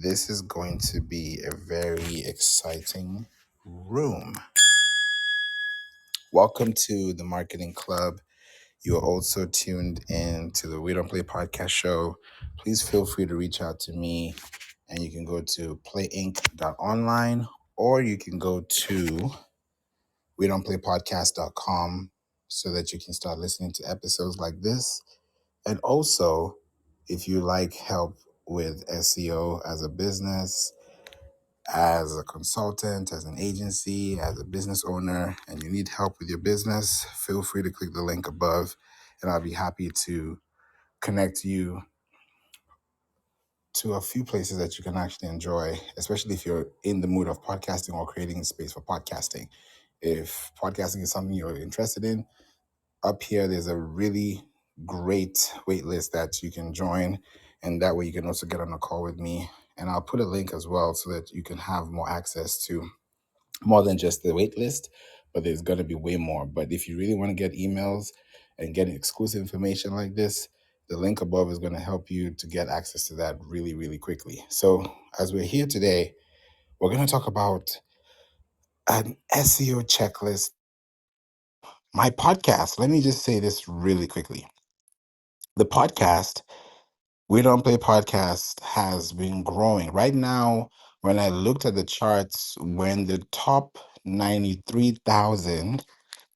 This is going to be a very exciting room. Welcome to the Marketing Club. You are also tuned in to the We Don't Play podcast show. Please feel free to reach out to me, and you can go to playinc.online, or you can go to we don't play podcast.com so that you can start listening to episodes like this. And also, if you like help with SEO as a business, as a consultant, as an agency, as a business owner, and you need help with your business, feel free to click the link above, and I'll be happy to connect you to a few places that you can actually enjoy, especially if you're in the mood of podcasting or creating a space for podcasting. If podcasting is something you're interested in, up here there's a really great wait list that you can join, and that way you can also get on a call with me, and I'll put a link as well so that you can have more access to more than just the wait list, but there's going to be way more. But if you really want to get emails and get exclusive information like this, the link above is going to help you to get access to that really, really quickly. So as we're here today, we're going to talk about an SEO checklist. My podcast, let me just say this really quickly. The podcast, We Don't Play Podcast, has been growing. Right now, when I looked at the charts, we're in the top 93,000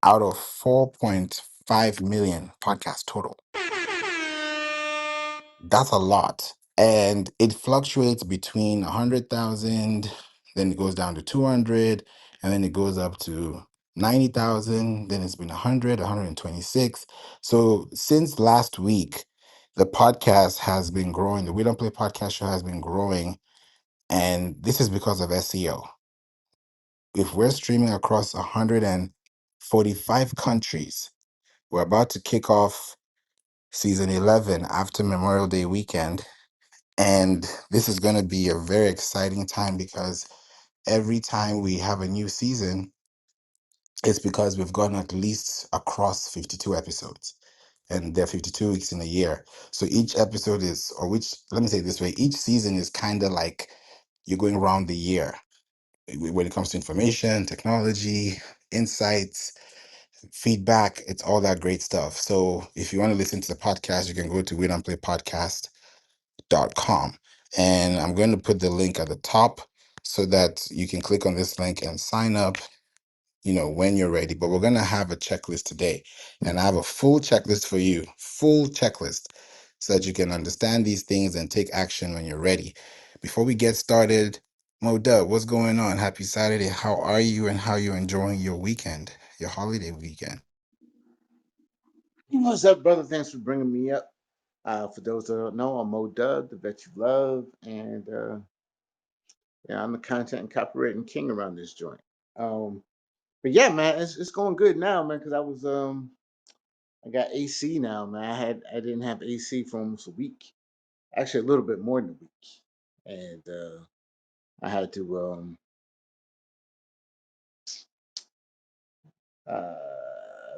out of 4.5 million podcasts total. That's a lot. And it fluctuates between 100,000, then it goes down to 200, and then it goes up to 90,000, then it's been 100, 126. So since last week, the podcast has been growing. The We Don't Play podcast show has been growing, and this is because of SEO. If we're streaming across 145 countries, we're about to kick off season 11 after Memorial Day weekend. And this is going to be a very exciting time because every time we have a new season, it's because we've gone at least across 52 episodes. And there are 52 weeks in a year. So each episode is, or which, let me say it this way, each season is kind of like you're going around the year when it comes to information, technology, insights, feedback. It's all that great stuff. So if you want to listen to the podcast, you can go to wedonplaypodcast.com. And I'm going to put the link at the top so that you can click on this link and sign up, when you're ready. But we're going to have a checklist today. And I have a full checklist for you, full checklist, so that you can understand these things and take action when you're ready. Before we get started, Mo Dub, what's going on? Happy Saturday. How are you and how you enjoying your weekend, your holiday weekend? What's up, brother? Thanks for bringing me up. For those that don't know, I'm Mo Dub, the vet you love, and yeah, I'm the content and copywriting king around this joint. Um, but yeah, man, it's going good now, man. Because I got AC now, man. I didn't have AC for almost a week, actually a little bit more than a week, and I had to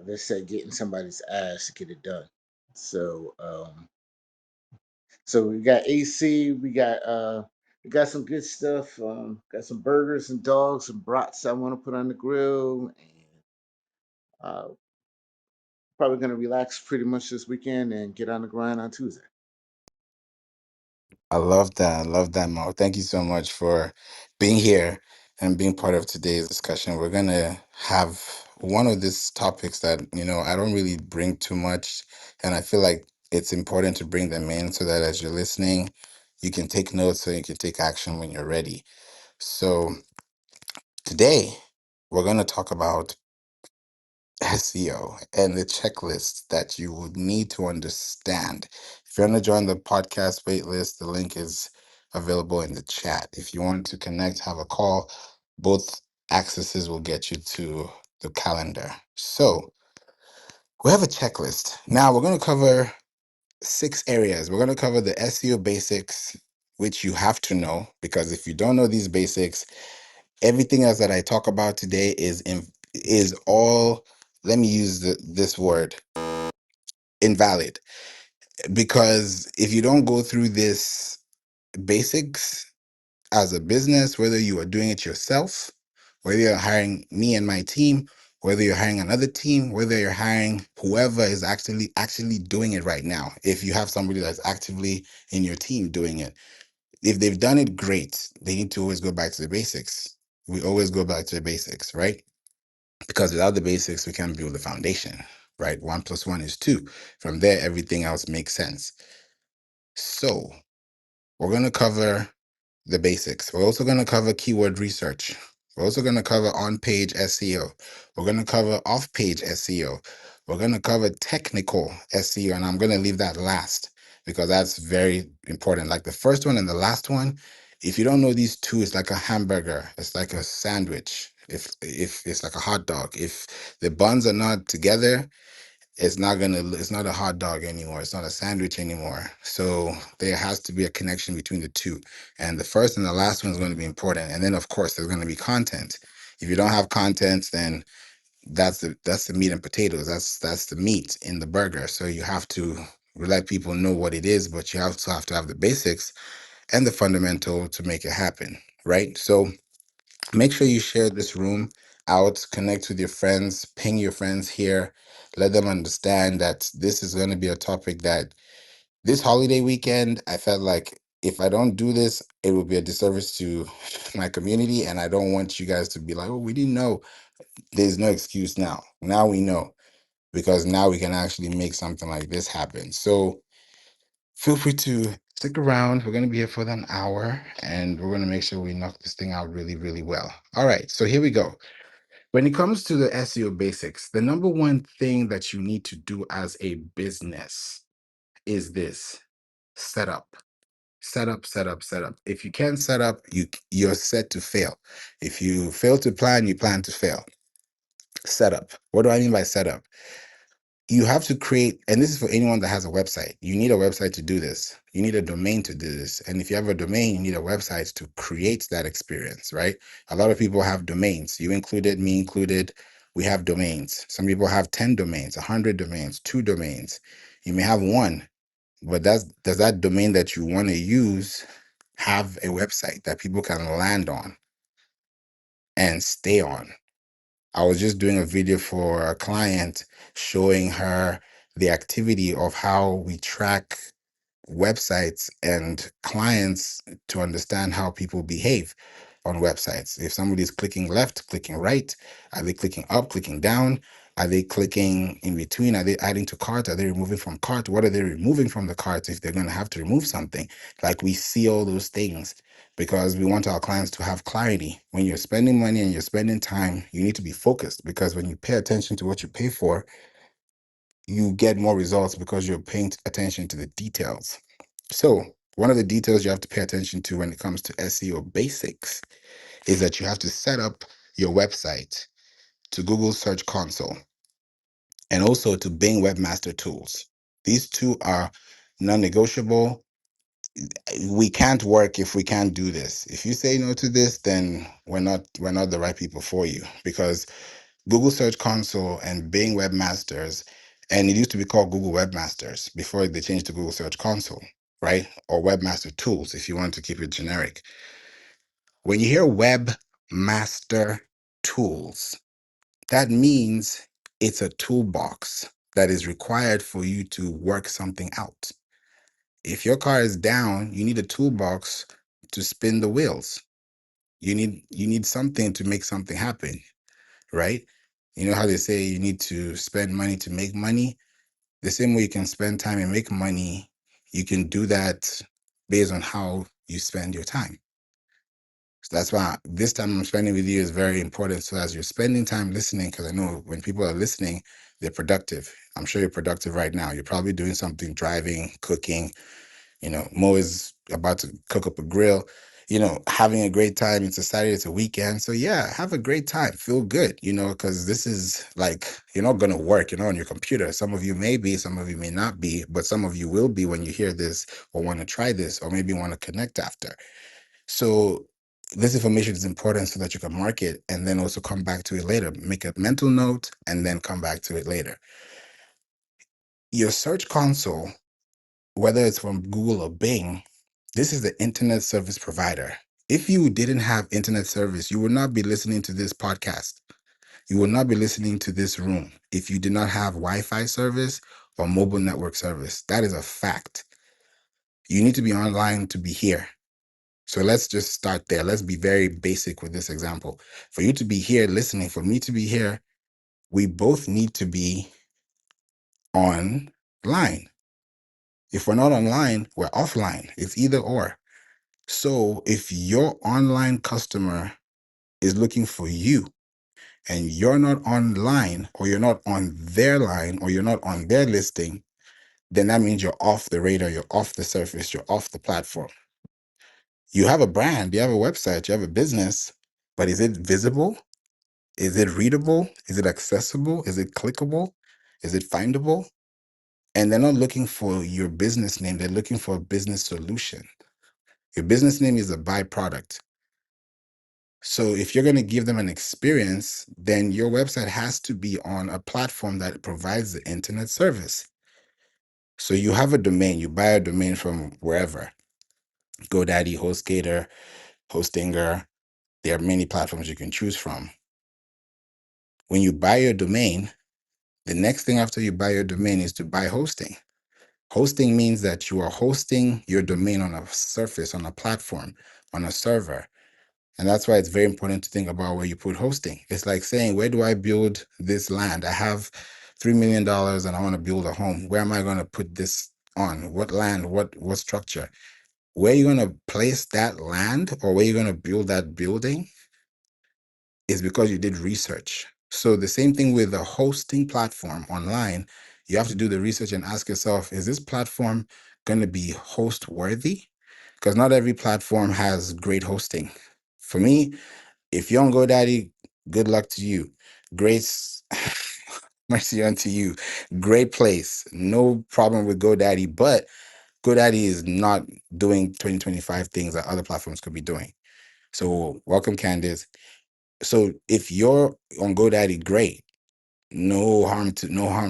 let's say get in somebody's ass to get it done. So So we got AC, we got some good stuff. Got some burgers and dogs, some brats I want to put on the grill, and uh, probably gonna relax pretty much this weekend and get on the grind on Tuesday. I love that. I love that, Mo. Thank you so much for being here and being part of today's discussion. We're going to have one of these topics that, I don't really bring too much. And I feel like it's important to bring them in so that as you're listening, you can take notes so you can take action when you're ready. So today, we're going to talk about SEO and the checklist that you would need to understand. If you want to join the podcast waitlist, the link is available in the chat. If you want to connect, have a call, both accesses will get you to the calendar. So we have a checklist. Now we're going to cover 6 areas. We're going to cover the SEO basics, which you have to know, because if you don't know these basics, everything else that I talk about today is all, let me use this word, invalid. Because if you don't go through this basics, as a business, whether you are doing it yourself, whether you're hiring me and my team, whether you're hiring another team, whether you're hiring whoever is actually doing it right now. If you have somebody that's actively in your team doing it, if they've done it, great. They need to always go back to the basics. We always go back to the basics, right? Because without the basics, we can't build the foundation, right? 1 plus 1 is 2. From there, everything else makes sense. So we're going to cover the basics. We're also going to cover keyword research. We're also going to cover on-page SEO. We're going to cover off-page SEO. We're going to cover technical SEO, and I'm going to leave that last because that's very important. Like the first one and the last one, if you don't know these two, it's like a hamburger. It's like a sandwich. If it's like a hot dog. If the buns are not together, it's not a hot dog anymore. It's not a sandwich anymore. So there has to be a connection between the two. And the first and the last one is going to be important. And then of course there's going to be content. If you don't have content, then that's the meat and potatoes. That's the meat in the burger. So you have to let people know what it is, but you also have to have the basics and the fundamental to make it happen. Right. So make sure you share this room out, connect with your friends, ping your friends here, let them understand that this is going to be a topic that this holiday weekend, I felt like if I don't do this, it will be a disservice to my community. And I don't want you guys to be like, oh, we didn't know. There's no excuse now. Now we know because now we can actually make something like this happen. So feel free to stick around. We're going to be here for an hour and we're going to make sure we knock this thing out really, really well. All right. So here we go. When it comes to the SEO basics, the number one thing that you need to do as a business is this: set up. Set up, set up, set up. If you can't set up, you're set to fail. If you fail to plan, you plan to fail. Set up. What do I mean by set up? You have to create, and this is for anyone that has a website. You need a website to do this. You need a domain to do this. And if you have a domain, you need a website to create that experience, right? A lot of people have domains. You included, me included. We have domains. Some people have 10 domains, 100 domains, 2 domains. You may have one, but does that domain that you want to use have a website that people can land on and stay on? I was just doing a video for a client showing her the activity of how we track websites and clients to understand how people behave on websites. If somebody's clicking left, clicking right, are they clicking up, clicking down? Are they clicking in between? Are they adding to cart? Are they removing from cart? What are they removing from the cart if they're going to have to remove something? Like we see all those things because we want our clients to have clarity. When you're spending money and you're spending time, you need to be focused because when you pay attention to what you pay for, you get more results because you're paying attention to the details. So, one of the details you have to pay attention to when it comes to SEO basics is that you have to set up your website to Google Search Console and also to Bing Webmaster Tools. These two are non-negotiable. We can't work if we can't do this. If you say no to this, then we're not the right people for you because Google Search Console and Bing Webmasters, and it used to be called Google Webmasters before they changed to Google Search Console, right? Or Webmaster Tools if you want to keep it generic. When you hear Webmaster Tools, that means it's a toolbox that is required for you to work something out. If your car is down, you need a toolbox to spin the wheels. You need something to make something happen, right? You know how they say you need to spend money to make money? The same way you can spend time and make money, you can do that based on how you spend your time. So that's why this time I'm spending with you is very important. So as you're spending time listening, because I know when people are listening, they're productive. I'm sure you're productive right now. You're probably doing something, driving, cooking, Mo is about to cook up a grill, having a great time. It's a Saturday, it's a weekend. So yeah, have a great time. Feel good, because this is like, you're not going to work, on your computer. Some of you may be, some of you may not be, but some of you will be when you hear this or want to try this or maybe want to connect after. So this information is important so that you can mark it and then also come back to it later. Make a mental note and then come back to it later. Your search console, whether it's from Google or Bing, this is the internet service provider. If you didn't have internet service, you would not be listening to this podcast. You will not be listening to this room if you do not have Wi-Fi service or mobile network service. That is a fact. You need to be online to be here. So let's just start there. Let's be very basic with this example. For you to be here listening, for me to be here, we both need to be online. If we're not online, we're offline. It's either or. So if your online customer is looking for you and you're not online, or you're not on their line, or you're not on their listing, then that means you're off the radar, you're off the surface, you're off the platform. You have a brand, you have a website, you have a business, but is it visible? Is it readable? Is it accessible? Is it clickable? Is it findable? And they're not looking for your business name, they're looking for a business solution. Your business name is a byproduct. So if you're going to give them an experience, then your website has to be on a platform that provides the internet service. So you have a domain, you buy a domain from wherever, GoDaddy, HostGator, Hostinger. There are many platforms you can choose from. When you buy your domain, the next thing after you buy your domain is to buy hosting. Hosting means that you are hosting your domain on a surface, on a platform, on a server. And that's why it's very important to think about where you put hosting. It's like saying, where do I build this land? I have $3 million and I want to build a home. Where am I going to put this on? What land? What structure? Where you're going to place that land, or where you're going to build that building, is because you did research. So the same thing with the hosting platform online. You have to do the research and ask yourself, is this platform going to be host worthy? Because not every platform has great hosting. For me, if you're on GoDaddy, good luck to you. Grace, mercy unto you. Great place. No problem with GoDaddy, but GoDaddy is not doing 2025 things that other platforms could be doing. So welcome, Candice. So if you're on GoDaddy, great. No harm,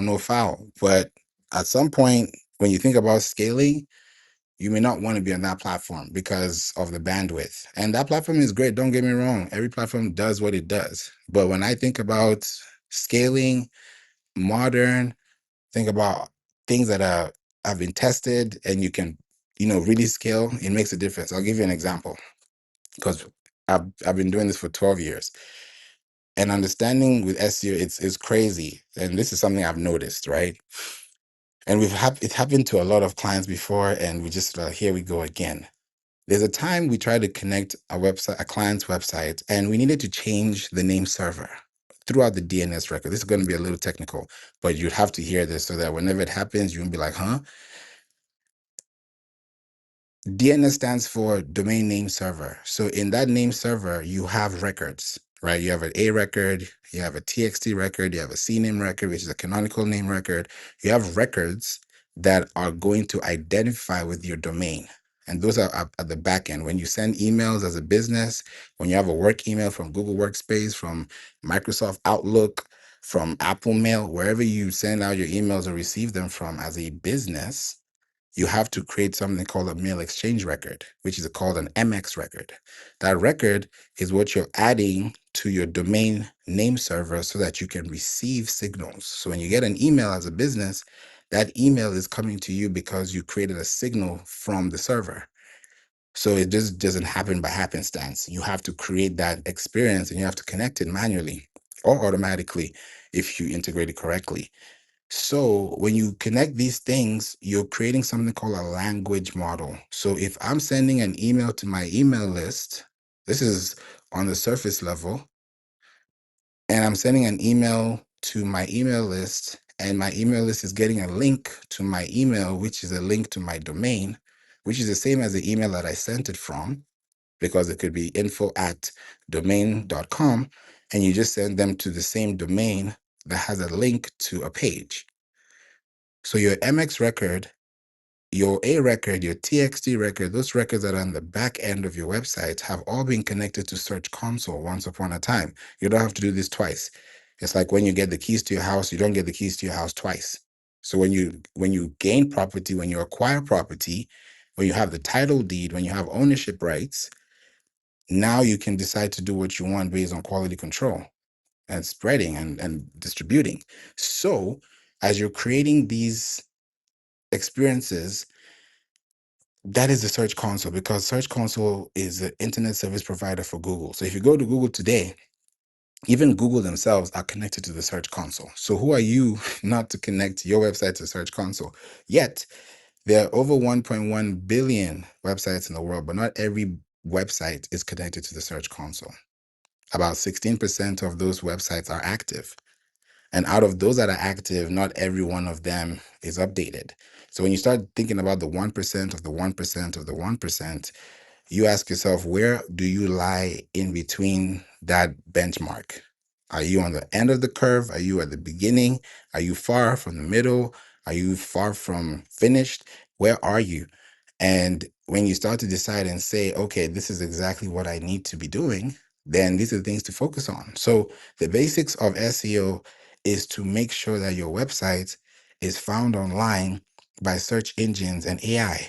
no foul. But at some point, when you think about scaling, you may not want to be on that platform because of the bandwidth. And that platform is great. Don't get me wrong. Every platform does what it does. But when I think about scaling, modern, think about things that have been tested and you can, really scale, it makes a difference. I'll give you an example because I've been doing this for 12 years. And understanding with SEO, it's crazy. And this is something I've noticed, right? And it happened to a lot of clients before, and we just here we go again. There's a time we tried to connect a client's website, and we needed to change the name server throughout the DNS record. This is going to be a little technical, but you'd have to hear this so that whenever it happens, you won't be like, huh? DNS stands for domain name server. So in that name server, you have records, right? You have an A record, you have a TXT record, you have a CNAME record, which is a canonical name record. You have records that are going to identify with your domain. And those are at the back end. When you send emails as a business, when you have a work email from Google Workspace, from Microsoft Outlook, from Apple Mail, wherever you send out your emails or receive them from as a business, you have to create something called a mail exchange record, which is called an MX record. That record is what you're adding to your domain name server so that you can receive signals. So when you get an email as a business, that email is coming to you because you created a signal from the server. So it just doesn't happen by happenstance. You have to create that experience and you have to connect it manually or automatically if you integrate it correctly. So when you connect these things, you're creating something called a language model. So if I'm sending an email to my email list, this is on the surface level, and I'm sending an email to my email list, and my email list is getting a link to my email, which is a link to my domain, which is the same as the email that I sent it from, because it could be info@domain.com, and you just send them to the same domain that has a link to a page. So your MX record, your A record, your TXT record, those records that are on the back end of your website have all been connected to Search Console once upon a time. You don't have to do this twice. It's like when you get the keys to your house, you don't get the keys to your house twice. So when you gain property, when you acquire property, when you have the title deed, when you have ownership rights, Now you can decide to do what you want based on quality control and spreading and distributing. So as you're creating these experiences, that is the Search Console, because Search Console is the internet service provider for Google. So if you go to Google today, even Google themselves are connected to the Search Console. So who are you not to connect your website to Search Console? Yet there are over 1.1 billion websites in the world, but not every website is connected to the Search Console. About 16% of those websites are active. And out of those that are active, not every one of them is updated. So when you start thinking about the 1% of the 1% of the 1%, you ask yourself, where do you lie in between that benchmark? Are you on the end of the curve? Are you at the beginning? Are you far from the middle? Are you far from finished? Where are you? And when you start to decide and say, okay, this is exactly what I need to be doing, then these are the things to focus on. So the basics of SEO is to make sure that your website is found online by search engines and AI.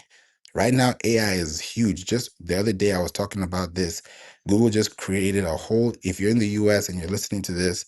Right now, AI is huge. Just the other day, I was talking about this. Google just created a whole, if you're in the US and you're listening to this,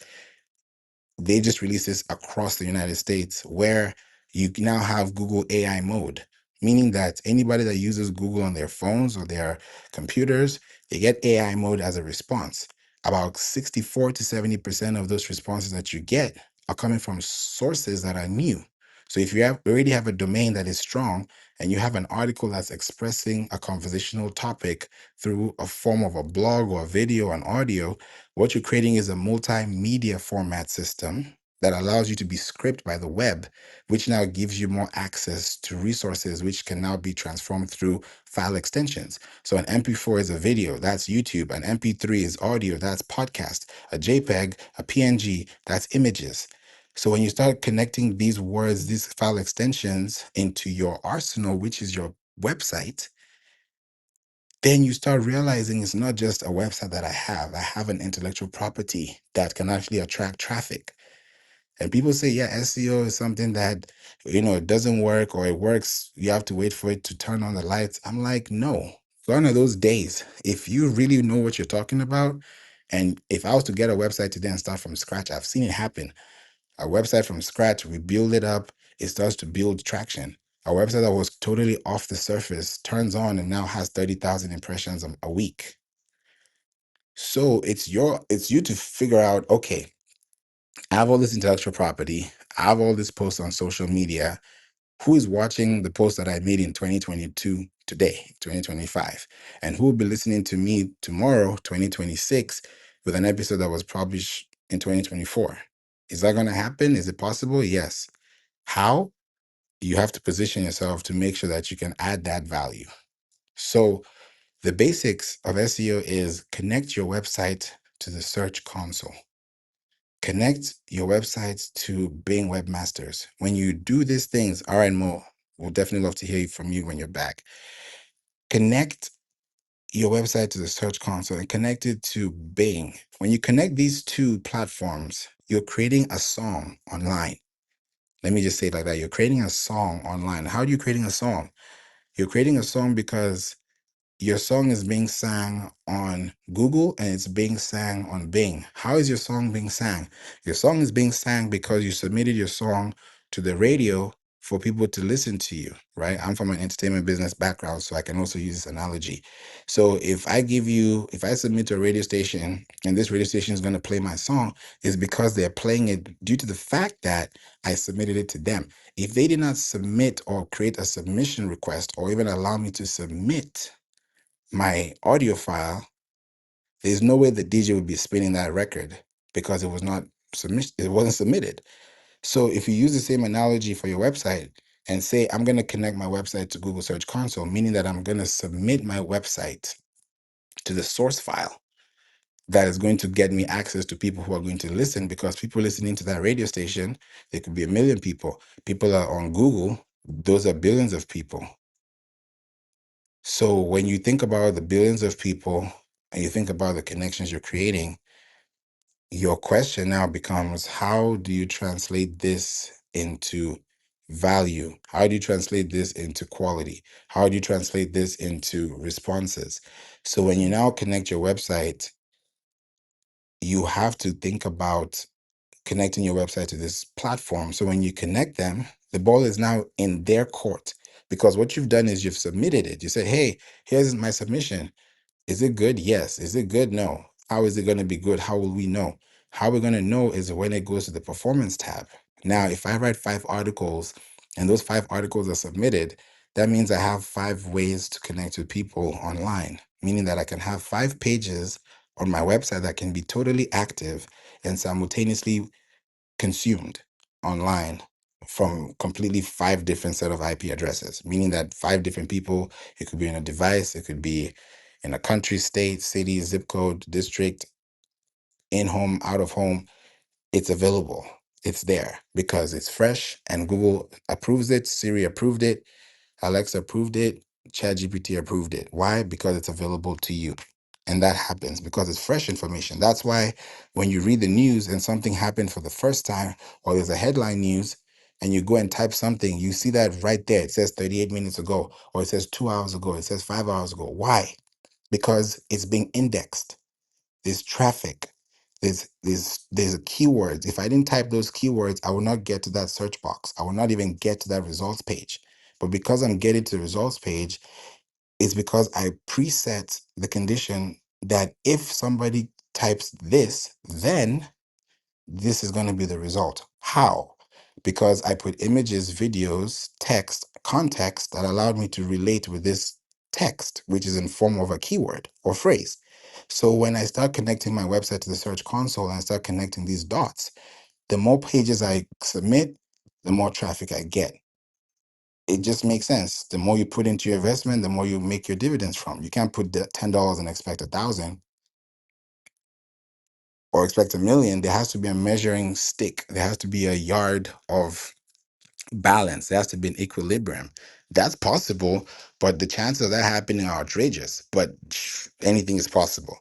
they just released this across the United States where you now have Google AI mode, meaning that anybody that uses Google on their phones or their computers, they get AI mode as a response. About 64 to 70% of those responses that you get are coming from sources that are new. So if you already have a domain that is strong and you have an article that's expressing a conversational topic through a form of a blog or a video and audio, what you're creating is a multimedia format system that allows you to be scraped by the web, which now gives you more access to resources, which can now be transformed through file extensions. So an MP4 is a video, that's YouTube. An MP3 is audio, that's podcast. A JPEG, a PNG, that's images. So when you start connecting these words, these file extensions into your arsenal, which is your website, then you start realizing it's not just a website that I have. I have an intellectual property that can actually attract traffic. And people say, yeah, SEO is something that, it doesn't work, or it works. You have to wait for it to turn on the lights. I'm like, no, gone are those days. If you really know what you're talking about, and if I was to get a website today and start from scratch, I've seen it happen. A website from scratch, we build it up, it starts to build traction. A website that was totally off the surface turns on and now has 30,000 impressions a week. So it's you to figure out, okay, I have all this intellectual property, I have all this posts on social media. Who is watching the post that I made in 2022 today, 2025? And who will be listening to me tomorrow, 2026, with an episode that was published in 2024? Is that going to happen? Is it possible? Yes. How? You have to position yourself to make sure that you can add that value. So the basics of SEO is connect your website to the Search Console. Connect your website to Bing Webmasters. When you do these things, all right, Mo, we'll definitely love to hear from you when you're back. Connect your website to the Search Console and connect it to Bing. When you connect these two platforms, you're creating a song online. Let me just say it like that. You're creating a song online. How are you creating a song? You're creating a song because your song is being sang on Google and it's being sang on Bing. How is your song being sang? Your song is being sang because you submitted your song to the radio for people to listen to you, right? I'm from an entertainment business background, so I can also use this analogy. So if I submit to a radio station and this radio station is going to play my song, it's because they're playing it due to the fact that I submitted it to them. If they did not submit or create a submission request or even allow me to submit my audio file, there's no way the DJ would be spinning that record because it wasn't submitted. So if you use the same analogy for your website and say, I'm going to connect my website to Google Search Console, meaning that I'm going to submit my website to the source file that is going to get me access to people who are going to listen, because people listening to that radio station, there could be 1 million people. People are on Google, those are billions of people. So when you think about the billions of people and you think about the connections you're creating, your question now becomes, how do you translate this into value? How do you translate this into quality? How do you translate this into responses? So when you now connect your website, you have to think about connecting your website to this platform. So when you connect them, the ball is now in their court, because what you've done is you've submitted it. You said, hey, here's my submission. Is it good? Yes. Is it good? No. How is it going to be good? How will we know? How we're going to know is when it goes to the performance tab. Now, if I write 5 articles and those 5 articles are submitted, that means I have 5 ways to connect with people online, meaning that I can have 5 pages on my website that can be totally active and simultaneously consumed online from completely 5 different set of IP addresses, meaning that 5 different people, it could be in a device, it could be in a country, state, city, zip code, district, in home, out of home, it's available. It's there because it's fresh and Google approves it, Siri approved it, Alexa approved it, ChatGPT approved it. Why? Because it's available to you. And that happens because it's fresh information. That's why when you read the news and something happened for the first time, or there's a headline news, and you go and type something, you see that right there. It says 38 minutes ago, or it says 2 hours ago, it says 5 hours ago. Why? Because it's being indexed. There's traffic. There's keywords. If I didn't type those keywords, I will not get to that search box. I will not even get to that results page. But because I'm getting to the results page, it's because I preset the condition that if somebody types this, then this is going to be the result. How? Because I put images, videos, text, context that allowed me to relate with this text, which is in form of a keyword or phrase. So when I start connecting my website to the search console and I start connecting these dots, the more pages I submit, the more traffic I get. It just makes sense. The more you put into your investment, the more you make your dividends from. You can't put the $10 and expect 1,000 or expect 1 million. There has to be a measuring stick. There has to be a yard of balance. There has to be an equilibrium. That's possible, but the chances of that happening are outrageous. But anything is possible.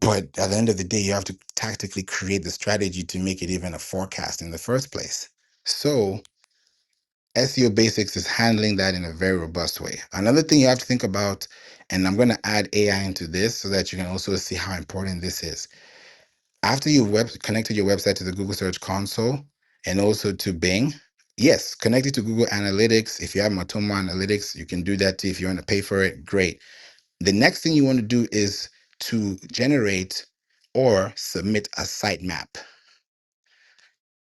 But at the end of the day, you have to tactically create the strategy to make it even a forecast in the first place. So SEO Basics is handling that in a very robust way. Another thing you have to think about, and I'm going to add AI into this so that you can also see how important this is. After you've connected your website to the Google Search Console and also to Bing, yes, connect it to Google Analytics. If you have Matomo Analytics, you can do that too. If you want to pay for it, great. The next thing you want to do is to generate or submit a sitemap.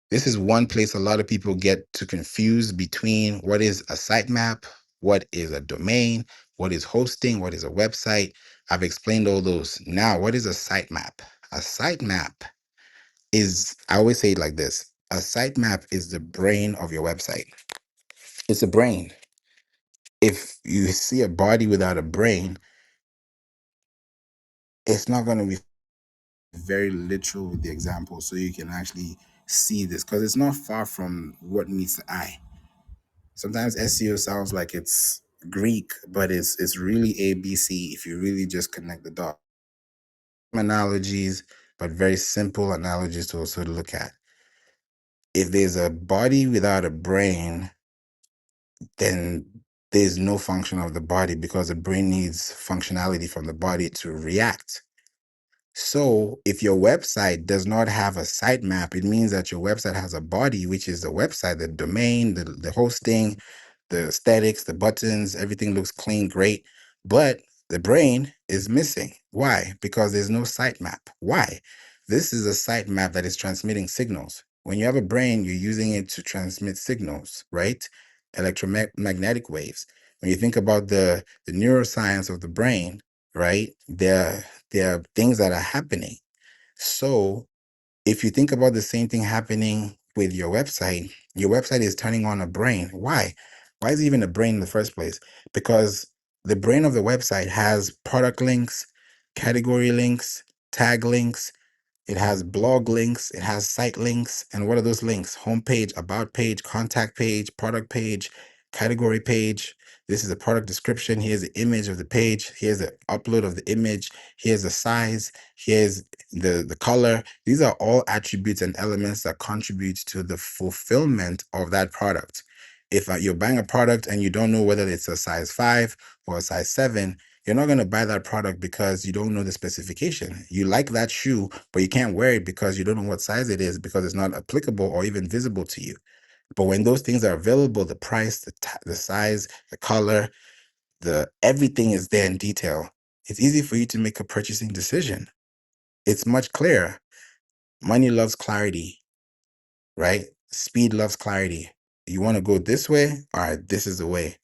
This is one place a lot of people get to confuse between what is a sitemap, what is a domain, what is hosting, what is a website. I've explained all those. Now, what is a sitemap? A sitemap is, I always say it like this, a sitemap is the brain of your website. It's a brain. If you see a body without a brain, it's not going to be very literal with the example so you can actually see this because it's not far from what meets the eye. Sometimes SEO sounds like it's Greek, but it's really ABC if you really just connect the dots. Analogies, but very simple analogies to also look at. If there's a body without a brain, then there's no function of the body because the brain needs functionality from the body to react. So if your website does not have a sitemap, it means that your website has a body, which is the website, the domain, the hosting, the aesthetics, the buttons, everything looks clean, great. But the brain is missing. Why? Because there's no sitemap. Why? This is a sitemap that is transmitting signals. When you have a brain, you're using it to transmit signals, right? Electromagnetic waves. When you think about the neuroscience of the brain, right? There are things that are happening. So if you think about the same thing happening with your website is turning on a brain. Why? Why is it even a brain in the first place? Because the brain of the website has product links, category links, tag links, it has blog links, it has site links. And what are those links? Homepage, about page, contact page, product page, category page, This is a product description. Here's the image of the page. Here's the upload of the image. Here's the size. Here's the color. These are all attributes and elements that contribute to the fulfillment of that product. If you're buying a product and you don't know whether it's a size 5 or a size 7, you're not going to buy that product because you don't know the specification. You like that shoe, but you can't wear it because you don't know what size it is, because it's not applicable or even visible to you. But when those things are available, the price, the size, the color, the everything is there in detail. It's easy for you to make a purchasing decision. It's much clearer. Money loves clarity, right? Speed loves clarity. You want to go this way? All right, this is the way.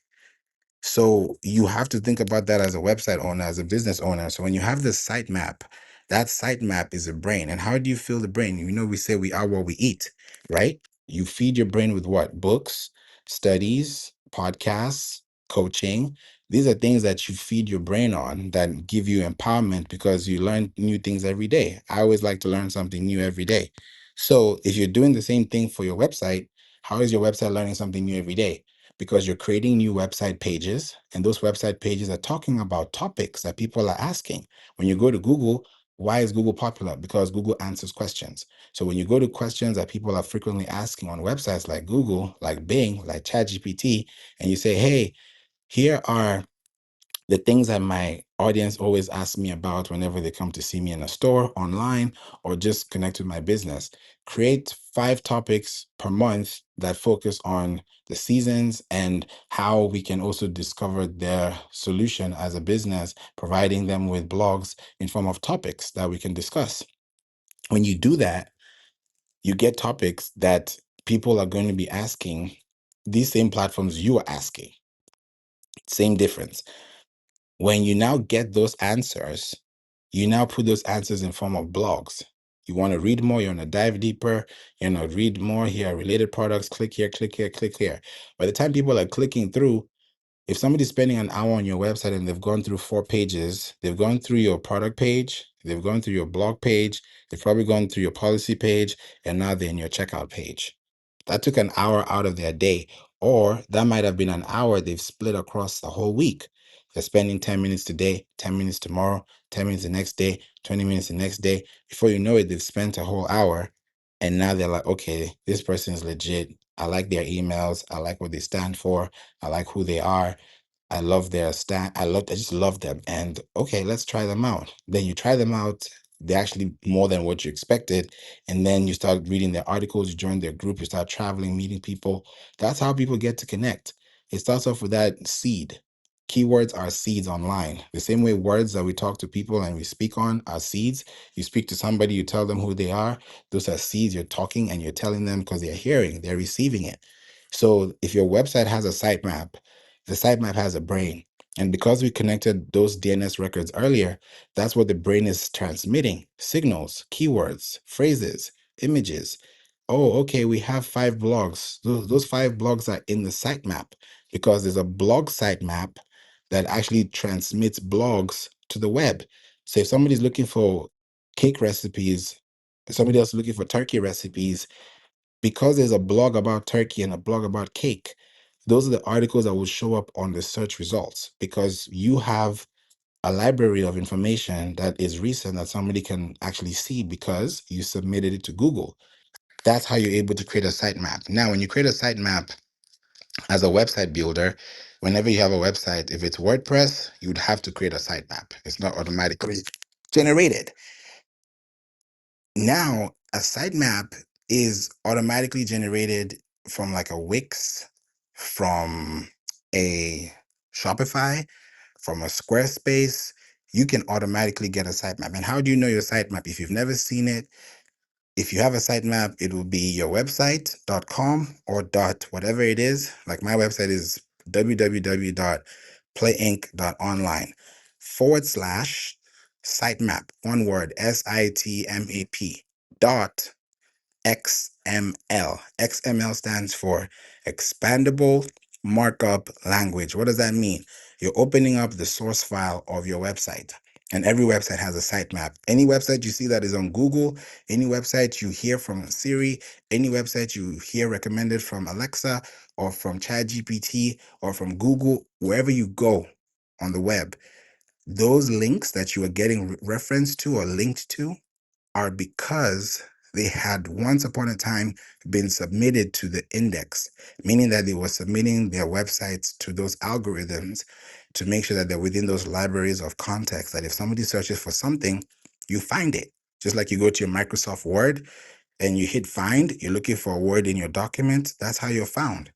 So you have to think about that as a website owner, as a business owner. So when you have this sitemap, that sitemap is a brain. And how do you fill the brain? You know, we say we are what we eat, right? You feed your brain with what? Books, studies, podcasts, coaching. These are things that you feed your brain on that give you empowerment because you learn new things every day. I always like to learn something new every day. So if you're doing the same thing for your website, how is your website learning something new every day? Because you're creating new website pages, and those website pages are talking about topics that people are asking. When you go to Google, why is Google popular? Because Google answers questions. So when you go to questions that people are frequently asking on websites like Google, like Bing, like ChatGPT, and you say, hey, here are the things that my audience always asks me about whenever they come to see me in a store, online, or just connect with my business. Create 5 topics per month that focus on the seasons and how we can also discover their solution as a business, providing them with blogs in form of topics that we can discuss. When you do that, you get topics that people are going to be asking these same platforms you are asking. Same difference. When you now get those answers, you now put those answers in form of blogs. You want to read more, you want to dive deeper, you want to read more, here are related products, click here, click here, click here. By the time people are clicking through, if somebody's spending an hour on your website and they've gone through 4 pages, they've gone through your product page, they've gone through your blog page, they've probably gone through your policy page, and now they're in your checkout page. That took an hour out of their day, or that might have been an hour they've split across the whole week. They're spending 10 minutes today, 10 minutes tomorrow, 10 minutes the next day, 20 minutes the next day. Before you know it, they've spent a whole hour. And now they're like, okay, this person is legit. I like their emails. I like what they stand for. I like who they are. I love their stand. I just love them. And okay, let's try them out. Then you try them out. They're actually more than what you expected. And then you start reading their articles, you join their group, you start traveling, meeting people. That's how people get to connect. It starts off with that seed. Keywords are seeds online. The same way words that we talk to people and we speak on are seeds. You speak to somebody, you tell them who they are. Those are seeds. You're talking and you're telling them because they're hearing, they're receiving it. So if your website has a sitemap, the sitemap has a brain. And because we connected those DNS records earlier, that's what the brain is transmitting: signals, keywords, phrases, images. Oh, okay, we have 5 blogs. Those 5 blogs are in the sitemap because there's a blog sitemap that actually transmits blogs to the web. So if somebody's looking for cake recipes, if somebody else is looking for turkey recipes, because there's a blog about turkey and a blog about cake, those are the articles that will show up on the search results because you have a library of information that is recent that somebody can actually see because you submitted it to Google. That's how you're able to create a sitemap. Now, when you create a sitemap as a website builder, whenever you have a website, if it's WordPress, you'd have to create a sitemap. It's not automatically generated. Now, a sitemap is automatically generated from like a Wix, from a Shopify, from a Squarespace. You can automatically get a sitemap. And how do you know your sitemap? If you've never seen it, if you have a sitemap, it will be your website.com or dot whatever it is. Like my website is www.playinc.online/sitemap, one word, SITMAP dot XML. XML stands for Expandable Markup Language. What does that mean? You're opening up the source file of your website. And every website has a sitemap. Any website you see that is on Google, any website you hear from Siri, any website you hear recommended from Alexa or from ChatGPT or from Google, wherever you go on the web, those links that you are getting reference to or linked to are because they had once upon a time been submitted to the index, meaning that they were submitting their websites to those algorithms to make sure that they're within those libraries of context, that if somebody searches for something, you find it. Just like you go to your Microsoft Word and you hit find, you're looking for a word in your document, that's how you're found.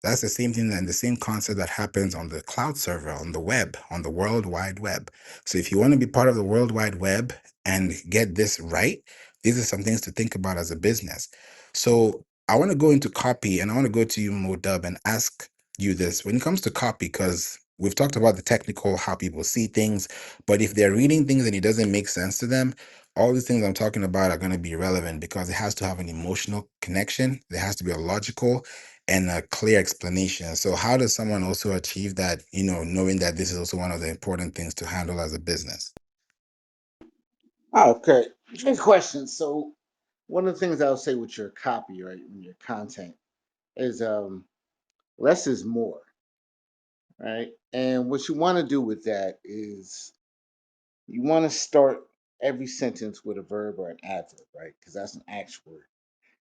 That's the same thing and the same concept that happens on the cloud server, on the web, on the World Wide Web. So if you want to be part of the World Wide Web and get this right, these are some things to think about as a business. So I want to go into copy and I want to go to you, Modub, and ask you this. When it comes to copy, because we've talked about the technical, how people see things, but if they're reading things and it doesn't make sense to them, all these things I'm talking about are going to be irrelevant because it has to have an emotional connection. There has to be a logical and a clear explanation. So how does someone also achieve that, knowing that this is also one of the important things to handle as a business? Okay, good question. So one of the things I'll say with your copy, right, and your content is less is more, right? And what you want to do with that is you want to start every sentence with a verb or an adverb, right? Because that's an action word.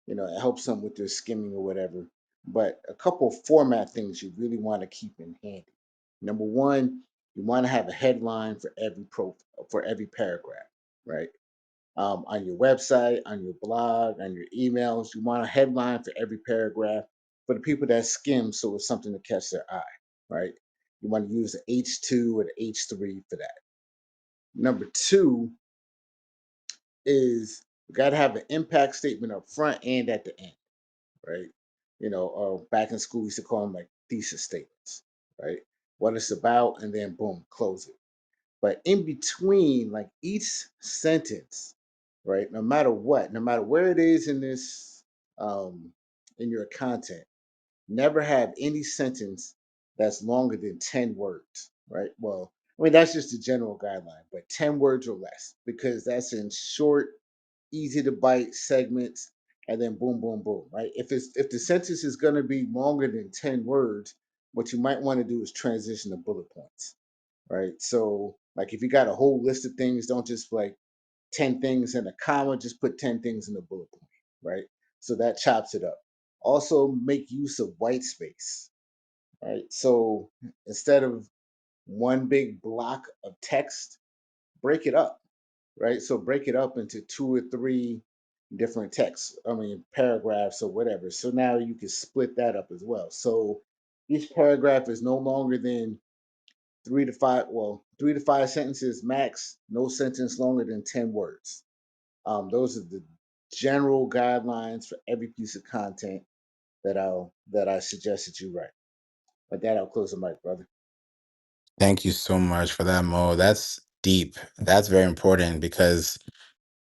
It helps them with their skimming or whatever. But a couple format things you really want to keep in handy. Number one, you want to have a headline for every paragraph, right? On your website, on your blog, on your emails, you want a headline for every paragraph for the people that skim, so it's something to catch their eye, right? You want to use the H2 or the H3 for that. Number two is you got to have an impact statement up front and at the end, right? Back in school, we used to call them like thesis statements, right? What it's about, and then boom, close it. But in between, like each sentence, right? No matter what, no matter where it is um, in your content, never have any sentence that's longer than 10 words, right? Well, I mean that's just a general guideline, but 10 words or less, because that's in short, easy to bite segments, and then boom, boom, boom, right? If the sentence is going to be longer than 10 words, what you might want to do is transition to bullet points, right? So, like if you got a whole list of things, don't just like 10 things in a comma, just put 10 things in a bullet point, right? So that chops it up. Also, make use of white space, right? So instead of one big block of text, break it up, right? So break it up into two or three different texts, I mean, paragraphs or whatever. So now you can split that up as well. So each paragraph is no longer than 3 to 5 sentences max, no sentence longer than 10 words. Those are the general guidelines for every piece of content that I suggested you write. With that, I'll close the mic, brother. Thank you so much for that, Mo. That's deep. That's very important because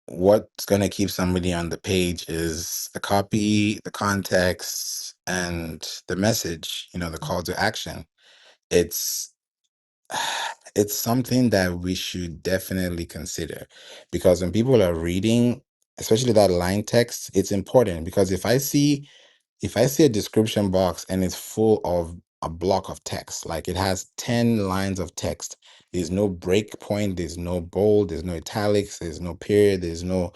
what's going to keep somebody on the page is the copy, the context, and the message, the call to action. It's it's something that we should definitely consider because when people are reading, especially that line text, it's important because if I see a description box and it's full of a block of text, like it has 10 lines of text, there's no break point, there's no bold, there's no italics, there's no period, there's no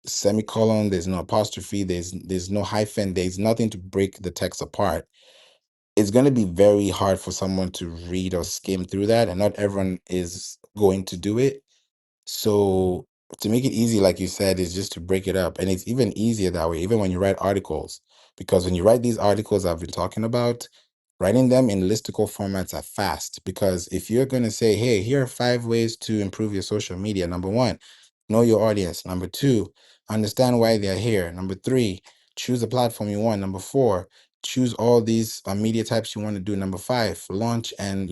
semicolon, there's no apostrophe, there's no hyphen, there's nothing to break the text apart. It's going to be very hard for someone to read or skim through that, and not everyone is going to do it. So to make it easy, like you said, is just to break it up. And it's even easier that way, even when you write articles. Because when you write these articles I've been talking about, writing them in listicle formats are fast. Because if you're going to say, hey, here are 5 ways to improve your social media. Number one, know your audience. Number two, understand why they're here. Number three, choose the platform you want. Number four, choose all these media types you want to do. Number five, launch and,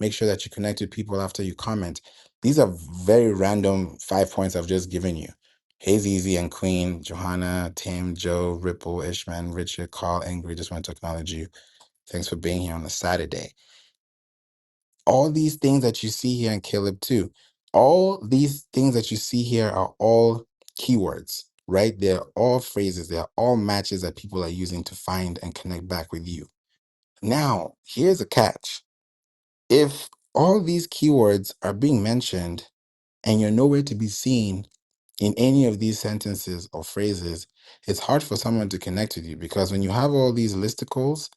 make sure that you connect with people after you comment. These are very random 5 points I've just given you. Hazy, Easy, and Queen, Johanna, Tim, Joe, Ripple, Ishman, Richard, Carl, Angry. Just want to acknowledge you. Thanks for being here on a Saturday. All these things that you see here in Caleb too. All these things that you see here are all keywords, right? They're all phrases, they're all matches that people are using to find and connect back with you. Now, here's a catch. If all these keywords are being mentioned and you're nowhere to be seen in any of these sentences or phrases, it's hard for someone to connect with you, because when you have all these listicles,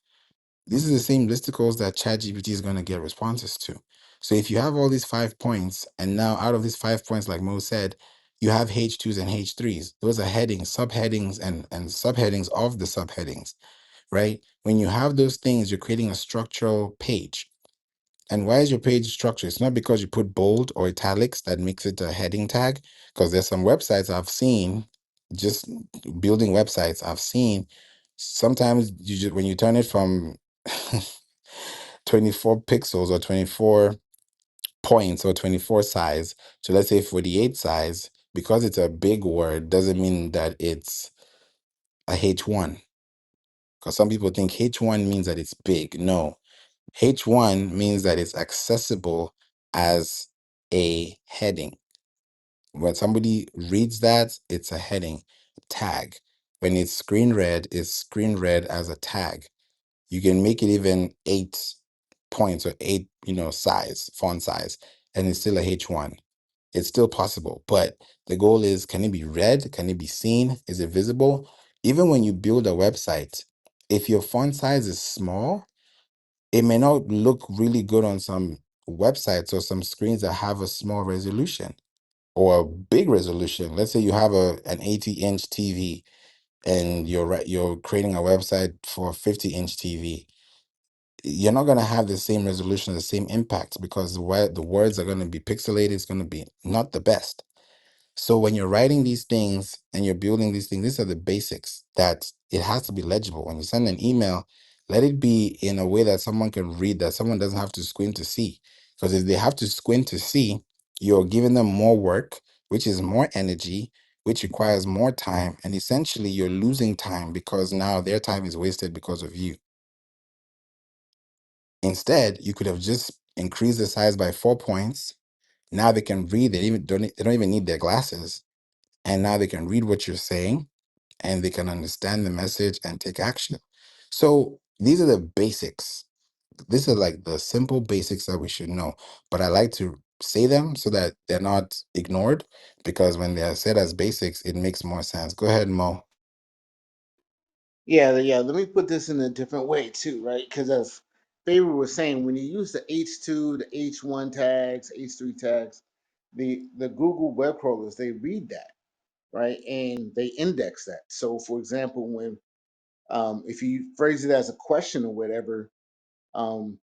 these are the same listicles that ChatGPT is going to get responses to. So if you have all these 5 points, and now out of these 5 points, like Mo said, you have H2s and H3s. Those are headings, subheadings, and subheadings of the subheadings, right? When you have those things, you're creating a structural page. And why is your page structured? It's not because you put bold or italics that makes it a heading tag. Because there's some websites I've seen, just building websites, I've seen sometimes you just, when you turn it from 24 pixels or 24 points or 24 size to, let's say, 48 size, because it's a big word doesn't mean that it's a H1. Because some people think H1 means that it's big. No, H1 means that it's accessible as a heading. When somebody reads that, it's a heading tag. When it's screen read, it's screen read as a tag. You can make it even 8 points or eight, size, font size, and it's still a H1. It's still possible, but the goal is, can it be read? Can it be seen? Is it visible? Even when you build a website, if your font size is small, it may not look really good on some websites or some screens that have a small resolution or a big resolution. Let's say you have an 80-inch TV and you're creating a website for a 50-inch TV. You're not going to have the same resolution, the same impact, because the words are going to be pixelated. It's going to be not the best. So when you're writing these things and you're building these things, these are the basics that it has to be legible. When you send an email, let it be in a way that someone can read, that someone doesn't have to squint to see. Because if they have to squint to see, you're giving them more work, which is more energy, which requires more time. And essentially, you're losing time because now their time is wasted because of you. Instead, you could have just increased the size by 4 points. Now they can read. They don't even need their glasses, and now they can read what you're saying and they can understand the message and take action. So these are the basics. These are like the simple basics that we should know. But I like to say them so that they're not ignored, because when they're said as basics, it makes more sense. Go ahead, Mo. Yeah, yeah. Let me put this in a different way too, right? Because as Favor was saying, when you use the H2, the H1 tags, H3 tags, the Google web crawlers, they read that, right, and they index that. So, for example, when if you phrase it as a question or whatever, um,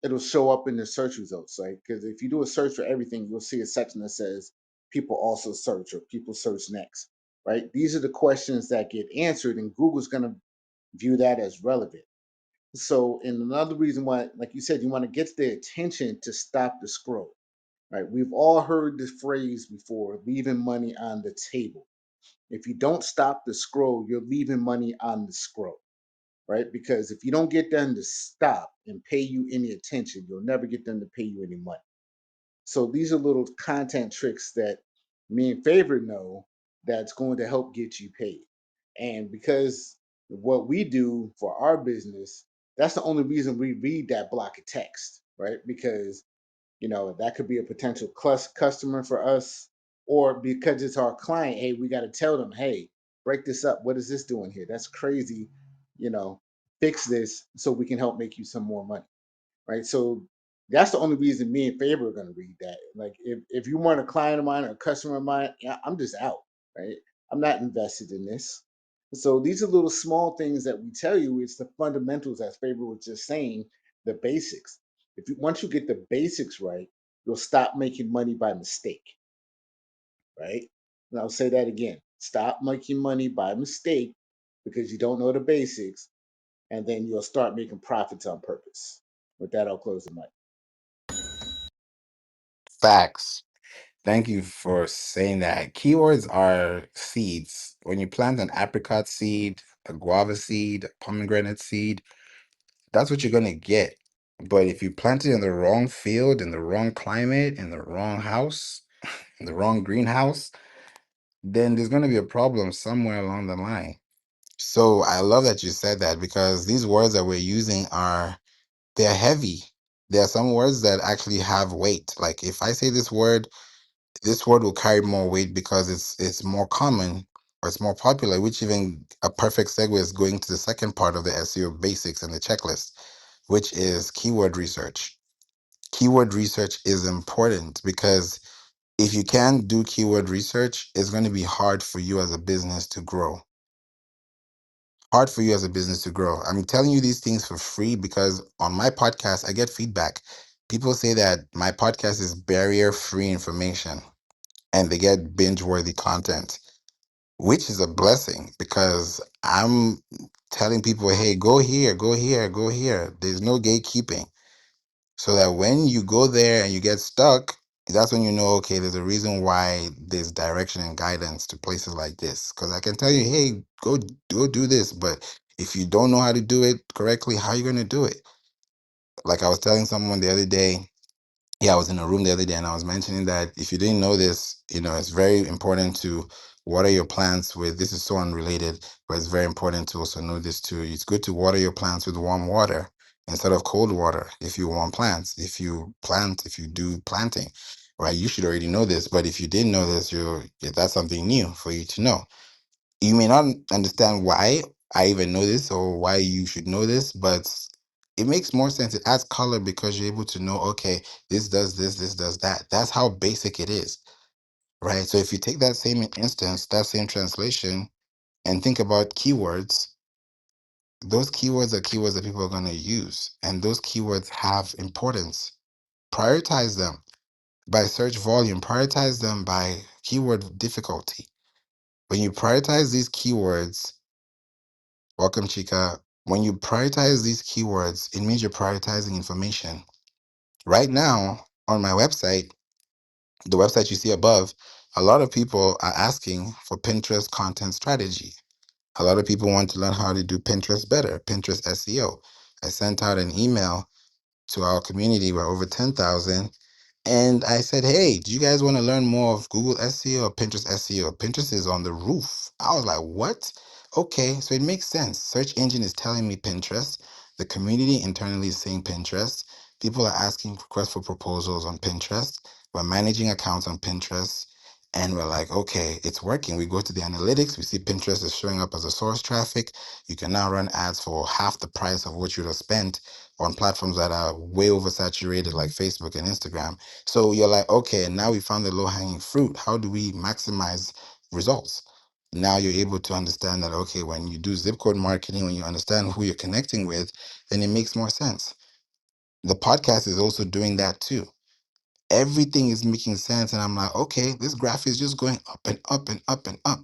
it'll show up in the search results. Like, because if you do a search for everything, you'll see a section that says people also search or people search next, right? These are the questions that get answered, and Google's going to view that as relevant. So, and another reason why, like you said, you want to get their attention to stop the scroll, right? We've all heard this phrase before, leaving money on the table. If you don't stop the scroll, you're leaving money on the scroll, right? Because if you don't get them to stop and pay you any attention, you'll never get them to pay you any money. So these are little content tricks that me and Favor know that's going to help get you paid. And because what we do for our business, that's the only reason we read that block of text, right? Because that could be a potential customer for us, or because it's our client, hey, we got to tell them, hey, break this up. What is this doing here? That's crazy. You know, fix this so we can help make you some more money, right? So that's the only reason me and Favor are going to read that. Like, if you weren't a client of mine or a customer of mine, yeah, I'm just out, right? I'm not invested in this. So these are little small things that we tell you. It's the fundamentals, as Favor was just saying, the basics. Once you get the basics right, you'll stop making money by mistake, right? And I'll say that again: stop making money by mistake because you don't know the basics, and then you'll start making profits on purpose. With that, I'll close the mic. Facts. Thank you for saying that. Keywords are seeds. When you plant an apricot seed, a guava seed, a pomegranate seed, that's what you're going to get. But if you plant it in the wrong field, in the wrong climate, in the wrong house, in the wrong greenhouse, then there's going to be a problem somewhere along the line. So I love that you said that, because these words that we're using they're heavy. There are some words that actually have weight. Like if I say this word will carry more weight because it's more common, or it's more popular, which even a perfect segue is going to the second part of the SEO basics and the checklist, which is keyword research. Keyword research is important because if you can't do keyword research, it's going to be hard for you as a business to grow. Hard for you as a business to grow. I'm telling you these things for free because on my podcast, I get feedback. People say that my podcast is barrier free information and they get binge worthy content, which is a blessing because I'm telling people, hey, go here, go here, go here. There's no gatekeeping. So that when you go there and you get stuck, that's when you know, okay, there's a reason why there's direction and guidance to places like this. Because I can tell you, hey, go do this, but if you don't know how to do it correctly, how are you going to do it? Like I was telling someone the other day, yeah, I was in a room the other day and I was mentioning that if you didn't know this, it's very important to water your plants with, this is so unrelated, but it's very important to also know this too. It's good to water your plants with warm water instead of cold water if you want plants, if you do planting, right? You should already know this, but if you didn't know this, that's something new for you to know. You may not understand why I even know this or why you should know this, but it makes more sense. It adds color because you're able to know, okay, this does this does that. That's how basic it is, right? So if you take that same instance, that same translation, and think about keywords, those keywords are keywords that people are going to use, and those keywords have importance. Prioritize them by search volume, prioritize them by keyword difficulty. When you prioritize these keywords, welcome, Chika. When you prioritize these keywords, it means you're prioritizing information. Right now, on my website, the website you see above, a lot of people are asking for Pinterest content strategy. A lot of people want to learn how to do Pinterest better, Pinterest SEO. I sent out an email to our community. We're over 10,000. And I said, hey, do you guys want to learn more of Google SEO or Pinterest SEO? Pinterest is on the roof. I was like, what? Okay, so it makes sense. Search engine is telling me Pinterest. The community internally is saying Pinterest. People are asking requests for proposals on Pinterest. We're managing accounts on Pinterest. And we're like, okay, it's working. We go to the analytics. We see Pinterest is showing up as a source traffic. You can now run ads for half the price of what you'd have spent on platforms that are way oversaturated like Facebook and Instagram. So you're like, okay, now we found the low hanging fruit. How do we maximize results? Now you're able to understand that, okay, when you do zip code marketing, when you understand who you're connecting with, then it makes more sense. The podcast is also doing that too. Everything is making sense. And I'm like, okay, this graph is just going up and up and up and up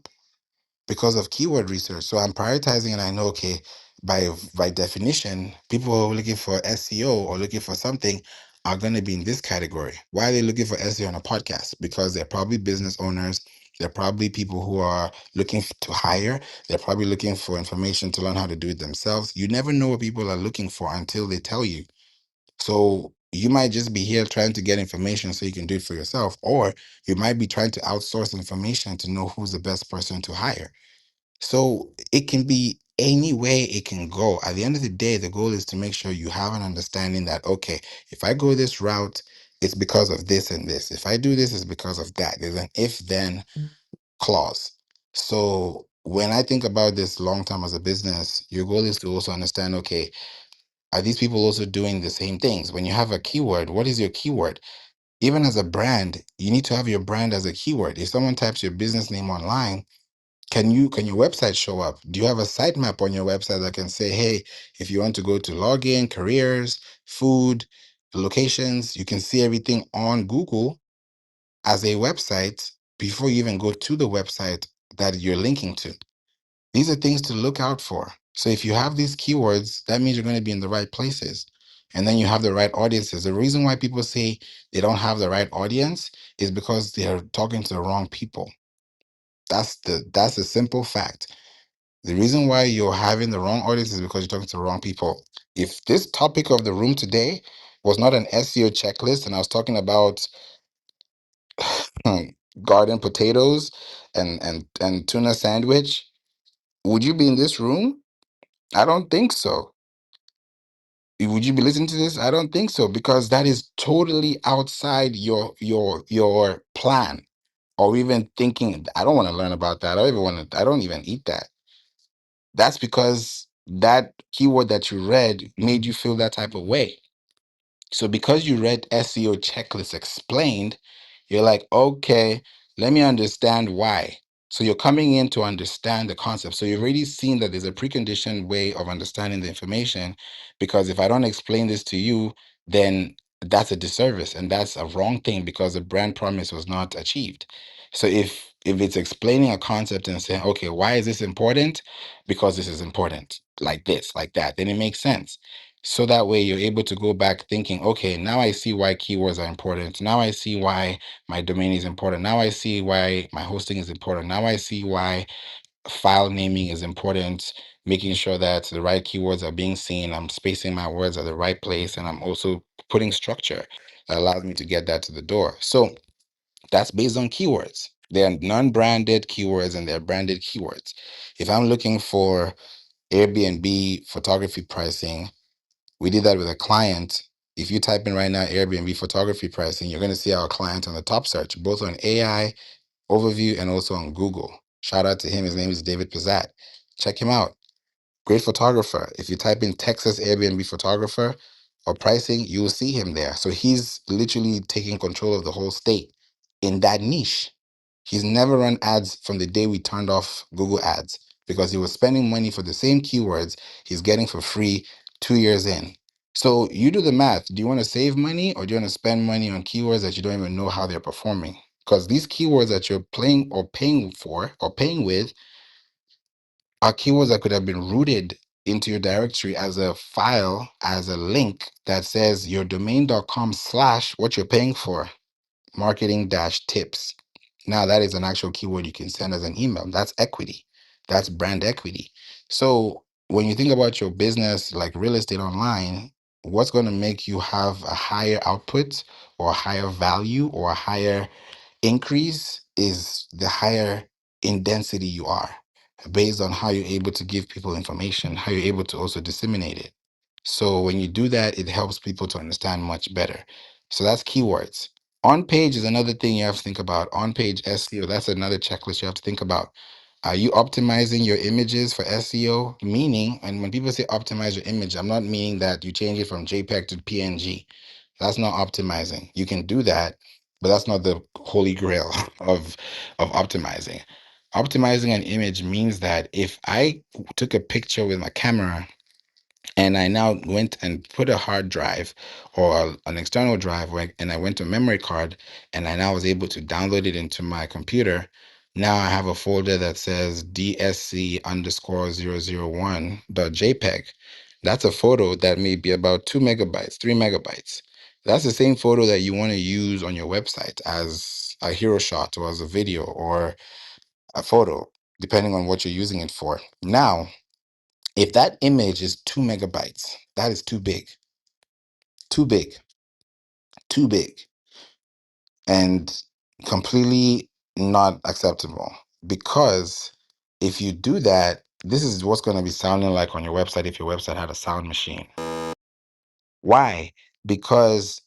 because of keyword research. So I'm prioritizing and I know, okay, by definition, people who are looking for SEO or looking for something are going to be in this category. Why are they looking for SEO on a podcast? Because they're probably business owners. They're probably people who are looking to hire. They're probably looking for information to learn how to do it themselves. You never know what people are looking for until they tell you. So you might just be here trying to get information so you can do it for yourself, or you might be trying to outsource information to know who's the best person to hire. So it can be any way it can go. At the end of the day, the goal is to make sure you have an understanding that, okay, if I go this route, it's because of this and this. If I do this, it's because of that. There's an if then clause. So when I think about this long term as a business, your goal is to also understand, okay, are these people also doing the same things? When you have a keyword, what is your keyword? Even as a brand, you need to have your brand as a keyword. If someone types your business name online, can your website show up? Do you have a sitemap on your website that can say, hey, if you want to go to login, careers, food, locations, you can see everything on Google as a website before you even go to the website that you're linking to. These are things to look out for. So if you have these keywords, that means you're going to be in the right places. And then you have the right audiences. The reason why people say they don't have the right audience is because they're talking to the wrong people. That's a simple fact. The reason why you're having the wrong audience is because you're talking to the wrong people. If this topic of the room today was not an SEO checklist and I was talking about garden potatoes and tuna sandwich, would you be in this room? I don't think so. Would you be listening to this? I don't think so, because that is totally outside your plan, or even thinking I don't want to learn about that. I don't even eat that. That's because that keyword that you read made you feel that type of way. So because you read SEO checklist explained, you're like, okay, let me understand why. So you're coming in to understand the concept. So you've already seen that there's a preconditioned way of understanding the information, because if I don't explain this to you, then that's a disservice and that's a wrong thing, because the brand promise was not achieved. So if it's explaining a concept and saying, okay, why is this important? Because this is important, like this, like that, then it makes sense. So that way you're able to go back thinking, okay, now I see why keywords are important. Now I see why my domain is important. Now I see why my hosting is important. Now I see why file naming is important, making sure that the right keywords are being seen. I'm spacing my words at the right place. And I'm also putting structure that allows me to get that to the door. So that's based on keywords. They're non-branded keywords and they're branded keywords. If I'm looking for Airbnb photography pricing, we did that with a client. If you type in right now Airbnb photography pricing, you're going to see our client on the top search, both on AI overview and also on Google. Shout out to him. His name is David Pizzat. Check him out. Great photographer. If you type in Texas Airbnb photographer or pricing, you will see him there. So he's literally taking control of the whole state in that niche. He's never run ads from the day we turned off Google ads, because he was spending money for the same keywords he's getting for free 2 years in. So you do the math. Do you want to save money, or do you want to spend money on keywords that you don't even know how they're performing? Because these keywords that you're playing or paying for or paying with are keywords that could have been routed into your directory as a file, as a link that says your domain.com slash what you're paying for, marketing dash tips. Now that is an actual keyword you can send as an email. That's equity. That's brand equity. So when you think about your business like real estate online, what's going to make you have a higher output or a higher value or a higher increase is the higher in density you are, based on how you're able to give people information, how you're able to also disseminate it. So when you do that, it helps people to understand much better. So that's keywords. On page is another thing you have to think about. On page SEO, that's another checklist you have to think about. Are you optimizing your images for SEO? Meaning, and when people say optimize your image, I'm not meaning that you change it from JPEG to PNG. That's not optimizing. You can do that, but that's not the holy grail of optimizing. Optimizing an image means that if I took a picture with my camera and I now went and put a hard drive or an external drive, and I went to a memory card, and I now was able to download it into my computer. Now I have a folder that says DSC underscore 001.jpg. That's a photo that may be about 2 MB, 3 MB. That's the same photo that you want to use on your website as a hero shot or as a video or a photo, depending on what you're using it for. Now, if that image is 2 MB, that is too big, too big, too big, and completely not acceptable. Because if you do that, this is what's going to be sounding like on your website if your website had a sound machine. Why? Because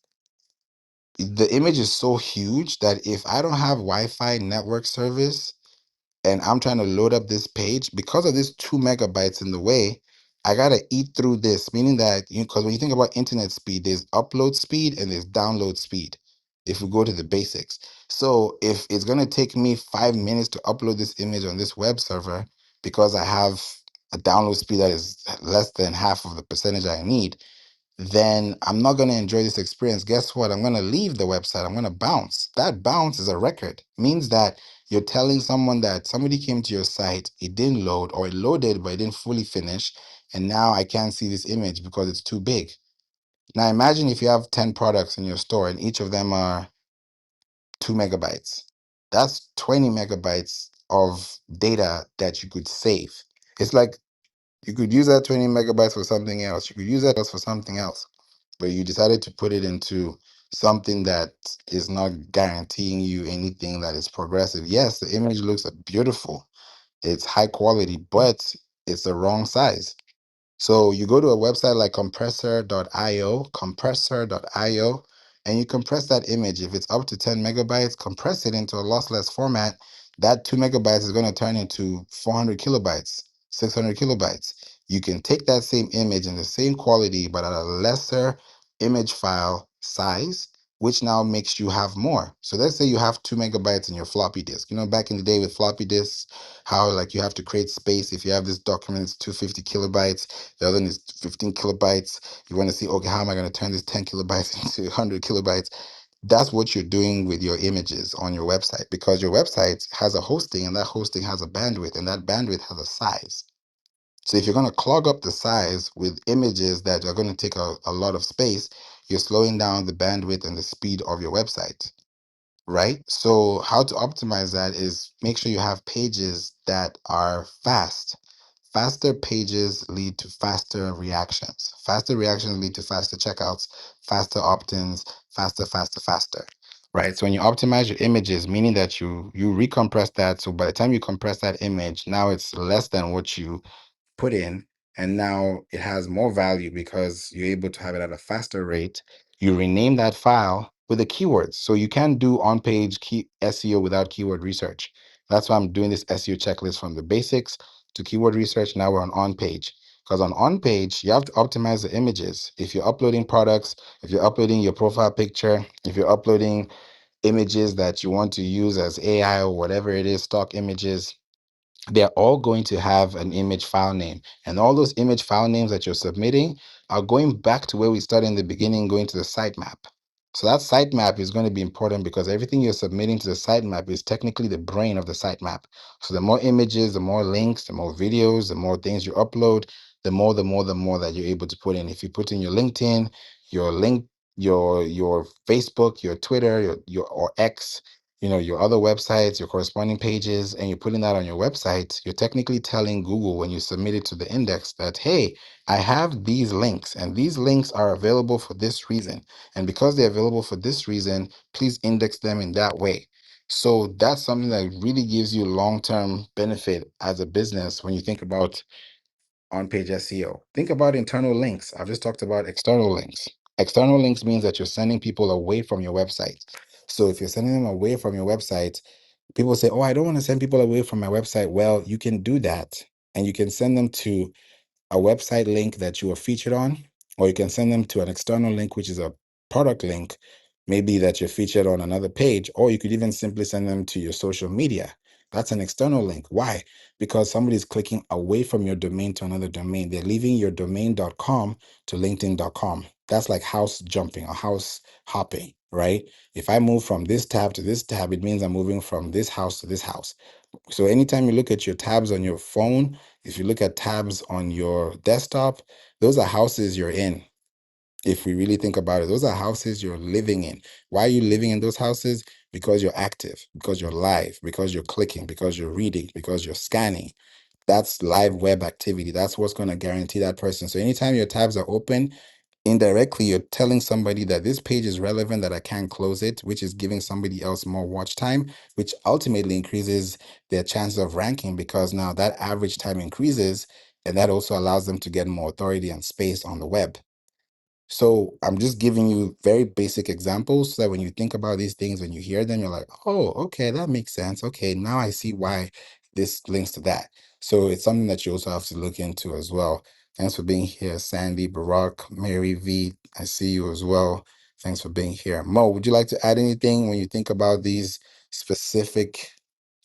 the image is so huge that if I don't have Wi-Fi network service, and I'm trying to load up this page, because of this 2 MB in the way, I gotta eat through this. Meaning that because when you think about internet speed, there's upload speed and there's download speed. If we go to the basics, so if it's gonna take me 5 minutes to upload this image on this web server because I have a download speed that is less than half of the percentage I need, then I'm not going to enjoy this experience. Guess what? I'm going to leave the website. I'm going to bounce. That bounce is a record. Means that you're telling someone that somebody came to your site, it didn't load, or it loaded, but it didn't fully finish. And now I can't see this image because it's too big. Now imagine if you have 10 products in your store and each of them are 2 MB. That's 20 MB of data that you could save. It's like you could use that 20 megabytes for something else. You could use that for something else, but you decided to put it into something that is not guaranteeing you anything that is progressive. Yes, the image looks beautiful, it's high quality, but it's the wrong size. So you go to a website like compressor.io, and you compress that image. If it's up to 10 megabytes, compress it into a lossless format. That 2 megabytes is going to turn into 400 kilobytes, 600 kilobytes. You can take that same image in the same quality, but at a lesser image file size, which now makes you have more. So let's say you have 2 megabytes in your floppy disk. You know, back in the day with floppy disks, how like you have to create space. If you have this document, it's 250 kilobytes, the other one is 15 kilobytes. You want to see, okay, how am I going to turn this 10 kilobytes into 100 kilobytes? That's what you're doing with your images on your website, because your website has a hosting, and that hosting has a bandwidth, and that bandwidth has a size. So if you're going to clog up the size with images that are going to take a lot of space, you're slowing down the bandwidth and the speed of your website, right? So how to optimize that is make sure you have pages that are fast. Faster pages lead to faster reactions. Faster reactions lead to faster checkouts, faster opt-ins, faster, right? So when you optimize your images, meaning that you recompress that, so by the time you compress that image, now it's less than what you put in, and now it has more value because you're able to have it at a faster rate. You rename that file with the keywords, so you can do on-page key SEO without keyword research. That's why I'm doing this SEO checklist from the basics to keyword research. Now we're on page, because on page you have to optimize the images. If you're uploading products, if you're uploading your profile picture, if you're uploading images that you want to use as AI or whatever it is, stock images, they're all going to have an image file name. And all those image file names that you're submitting are going back to where we started in the beginning, going to the sitemap. So that sitemap is going to be important, because everything you're submitting to the sitemap is technically the brain of the sitemap. So the more images, the more links, the more videos, the more things you upload, the more that you're able to put in. If you put in your LinkedIn, your link, your Facebook, your Twitter, your or X, your other websites, your corresponding pages, and you're putting that on your website, you're technically telling Google when you submit it to the index that, hey, I have these links, and these links are available for this reason. And because they're available for this reason, please index them in that way. So that's something that really gives you long-term benefit as a business when you think about on-page SEO. Think about internal links. I've just talked about external links. External links means that you're sending people away from your website. So if you're sending them away from your website, people say, oh, I don't want to send people away from my website. Well, you can do that, and you can send them to a website link that you are featured on, or you can send them to an external link, which is a product link, maybe that you're featured on another page, or you could even simply send them to your social media. That's an external link. Why? Because somebody's clicking away from your domain to another domain. They're leaving your domain.com to linkedin.com. That's like house jumping or house hopping, right? If I move from this tab to this tab, it means I'm moving from this house to this house. So anytime you look at your tabs on your phone, if you look at tabs on your desktop, those are houses you're in. If we really think about it, those are houses you're living in. Why are you living in those houses? Because you're active, because you're live, because you're clicking, because you're reading, because you're scanning. That's live web activity. That's what's going to guarantee that person. So anytime your tabs are open, indirectly you're telling somebody that this page is relevant, that I can't close it, which is giving somebody else more watch time, which ultimately increases their chances of ranking, because now that average time increases, and that also allows them to get more authority and space on the web. So I'm just giving you very basic examples so that when you think about these things, when you hear them, you're like, oh, okay, that makes sense. Okay, now I see why this links to that. So it's something that you also have to look into as well. Thanks for being here, Sandy, Barack, Mary V. I see you as well. Thanks for being here. Mo, would you like to add anything when you think about these specific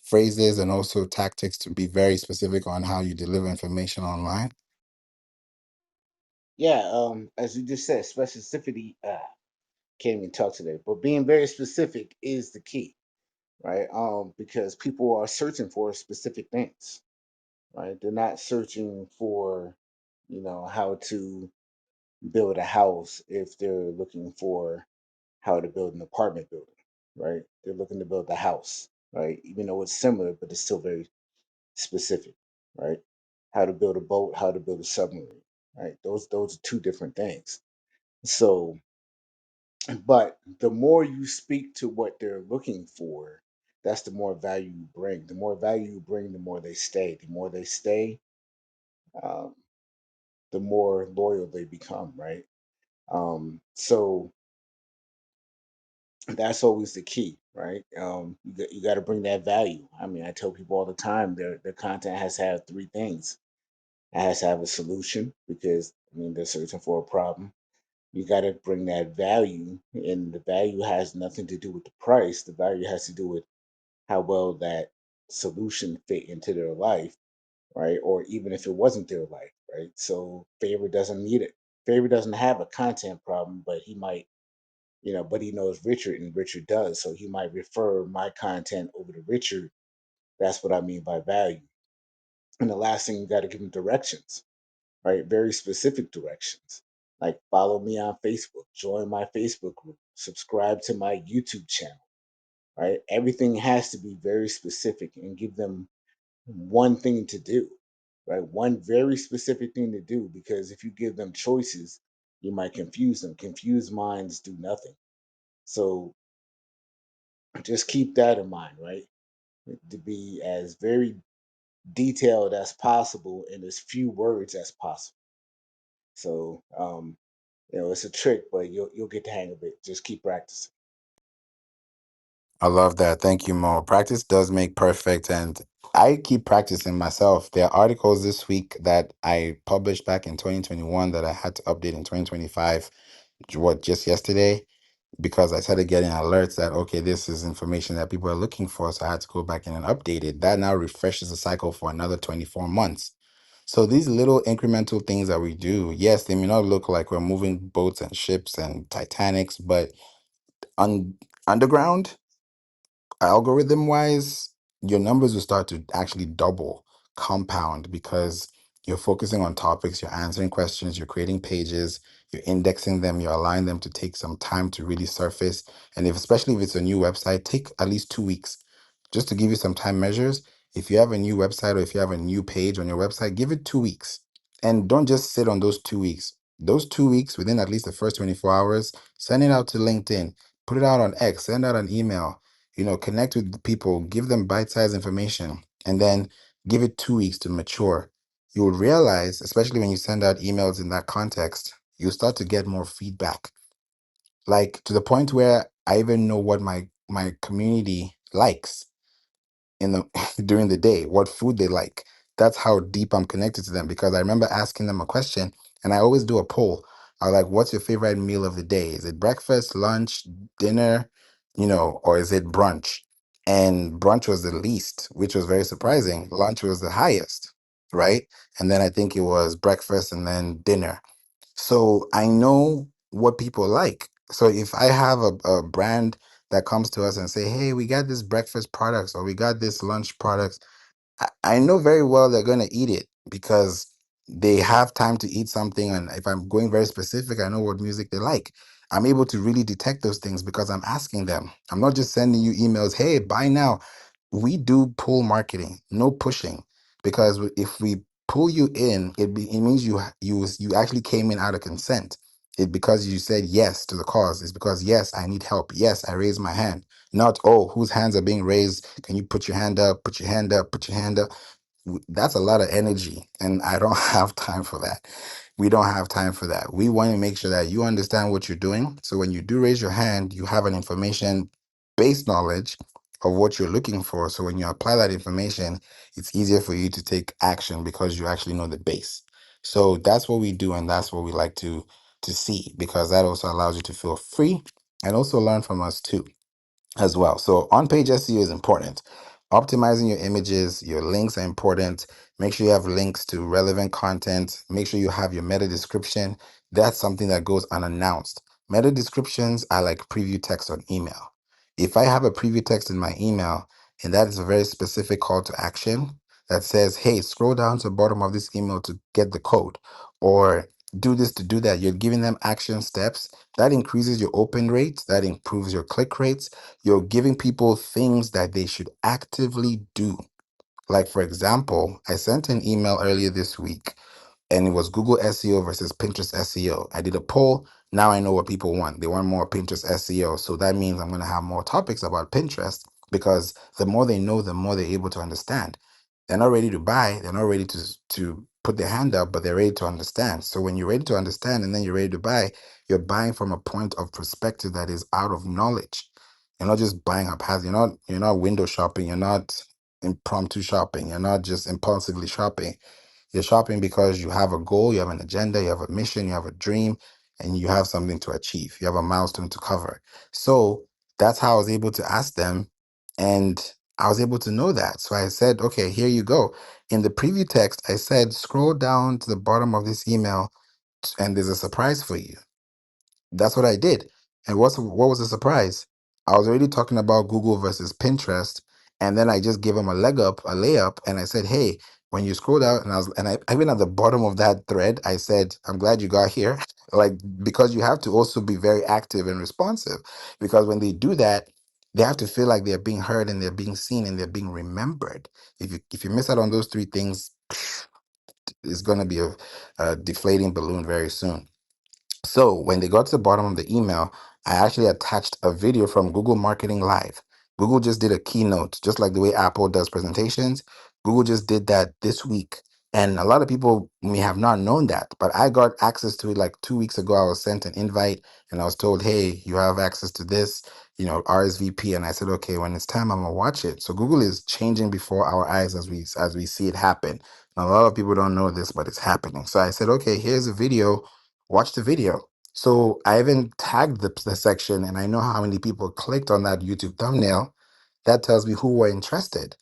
phrases and also tactics to be very specific on how you deliver information online? Yeah, as you just said, specificity. Can't even talk today, but being very specific is the key, right? Because people are searching for specific things, right? They're not searching for, how to build a house if they're looking for how to build an apartment building, right? They're looking to build a house, right? Even though it's similar, but it's still very specific, right? how to build a boat, how to build a submarine, right? Those are two different things. So, but the more you speak to what they're looking for, that's the more value you bring. The more value you bring, the more they stay. The more they stay, um, the more loyal they become, right? So that's always the key, right? You got to bring that value. I mean, I tell people all the time their content has to have three things. It has to have a solution because I mean they're searching for a problem. You got to bring that value, and the value has nothing to do with the price. The value has to do with how well that solution fit into their life, right? Or even if it wasn't their life, right? So Favor doesn't need it. Favor doesn't have a content problem, but he might, but he knows Richard and Richard does. So he might refer my content over to Richard. That's what I mean by value. And the last thing, you got to give him directions, right? Very specific directions. Like follow me on Facebook, join my Facebook group, subscribe to my YouTube channel, right? Everything has to be very specific and give them one thing to do, right? One very specific thing to do, because if you give them choices, you might confuse them. Confused minds do nothing. So just keep that in mind, right? To be as very detailed as possible in as few words as possible. So, it's a trick, but you'll get the hang of it. Just keep practicing. I love that. Thank you, Mo. Practice does make perfect. And I keep practicing myself. There are articles this week that I published back in 2021 that I had to update in 2025, just yesterday, because I started getting alerts that, okay, this is information that people are looking for. So I had to go back in and update it. That now refreshes the cycle for another 24 months. So these little incremental things that we do, yes, they may not look like we're moving boats and ships and Titanics, but underground, algorithm wise, your numbers will start to actually double, compound, because you're focusing on topics, you're answering questions, you're creating pages, you're indexing them, you're allowing them to take some time to really surface. And if, especially if it's a new website, take at least 2 weeks. Just to give you some time measures, if you have a new website or if you have a new page on your website, give it 2 weeks. And don't just sit on those 2 weeks. Those 2 weeks, within at least the first 24 hours, send it out to LinkedIn, put it out on X, send out an email, connect with the people, give them bite-sized information, and then give it 2 weeks to mature. You will realize, especially when you send out emails in that context, you'll start to get more feedback. Like to the point where I even know what my community likes in the during the day, what food they like. That's how deep I'm connected to them, because I remember asking them a question, and I always do a poll. I was like, what's your favorite meal of the day? Is it breakfast, lunch, dinner, or is it brunch? And brunch was the least, which was very surprising. Lunch was the highest, right? And then I think it was breakfast and then dinner. So I know what people like. So if I have a brand that comes to us and say, hey, we got this breakfast products or we got this lunch products, I know very well they're going to eat it because they have time to eat something. And if I'm going very specific, I know what music they like. I'm able to really detect those things because I'm asking them. I'm not just sending you emails, hey, buy now. We do pull marketing, no pushing, because if we pull you in, it means you actually came in out of consent. It because you said yes to the cause. It's because yes, I need help. Yes, I raised my hand. Not, oh, whose hands are being raised? Can you put your hand up? Put your hand up. Put your hand up. That's a lot of energy, and I don't have time for that. We don't have time for that. We want to make sure that you understand what you're doing. So when you do raise your hand, you have an information based knowledge of what you're looking for. So when you apply that information, it's easier for you to take action because you actually know the base. So that's what we do, and that's what we like to see, because that also allows you to feel free and also learn from us too as well. So on page SEO is important. Optimizing your images, your links are important. Make sure you have links to relevant content. Make sure you have your meta description. That's something that goes unannounced. Meta descriptions are like preview text on email. If I have a preview text in my email, and that is a very specific call to action that says, hey, scroll down to the bottom of this email to get the code, or do this to do that, you're giving them action steps. That increases your open rates, that improves your click rates. You're giving people things that they should actively do. Like, for example, I sent an email earlier this week and it was Google SEO versus Pinterest SEO. I did a poll. Now I know what people want. They want more Pinterest SEO. So that means I'm going to have more topics about Pinterest because the more they know, the more they're able to understand. They're not ready to buy. They're not ready to put their hand up, but they're ready to understand. So when you're ready to understand and then you're ready to buy, you're buying from a point of perspective that is out of knowledge. You're not just buying haphazard. You're not window shopping. You're not impromptu shopping. You're not just impulsively shopping. You're shopping because you have a goal, you have an agenda, you have a mission, you have a dream, and you have something to achieve. You have a milestone to cover. So that's how I was able to ask them, and I was able to know that. So I said, okay, here you go. In the preview text, I said, scroll down to the bottom of this email, and there's a surprise for you. That's what I did. And what was the surprise? I was already talking about Google versus Pinterest, and then I just gave them a layup, and I said, "Hey, when you scroll down," and I even at the bottom of that thread, I said, "I'm glad you got here," like because you have to also be very active and responsive, because when they do that, they have to feel like they're being heard and they're being seen and they're being remembered. If you miss out on those three things, it's going to be a deflating balloon very soon. So when they got to the bottom of the email, I actually attached a video from Google Marketing Live. Google just did a keynote, just like the way Apple does presentations. Google just did that this week. And a lot of people may have not known that, but I got access to it like 2 weeks ago. I was sent an invite and I was told, hey, you have access to this, RSVP. And I said, okay, when it's time, I'm gonna watch it. So Google is changing before our eyes as we see it happen. And a lot of people don't know this, but it's happening. So I said, okay, here's a video, watch the video. So I even tagged the section and I know how many people clicked on that YouTube thumbnail. That tells me who were interested.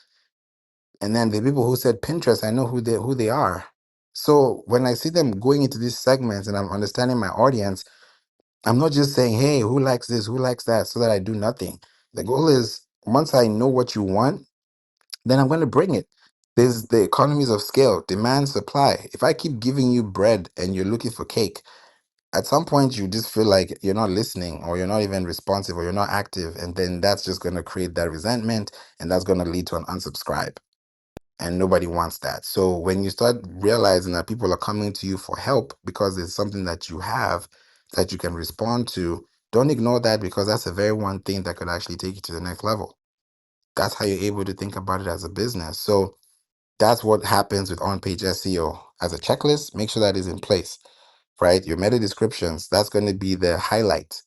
And then the people who said Pinterest, I know who they are. So when I see them going into these segments and I'm understanding my audience, I'm not just saying, hey, who likes this, who likes that, so that I do nothing. The goal is once I know what you want, then I'm going to bring it. There's the economies of scale, demand, supply. If I keep giving you bread and you're looking for cake, at some point you just feel like you're not listening or you're not even responsive or you're not active, and then that's just going to create that resentment and that's going to lead to an unsubscribe, and nobody wants that. So when you start realizing that people are coming to you for help because it's something that you have that you can respond to, don't ignore that, because that's the very one thing that could actually take you to the next level. That's how you're able to think about it as a business. So that's what happens with on-page SEO. As a checklist, make sure that is in place, right? Your meta descriptions, that's going to be the highlight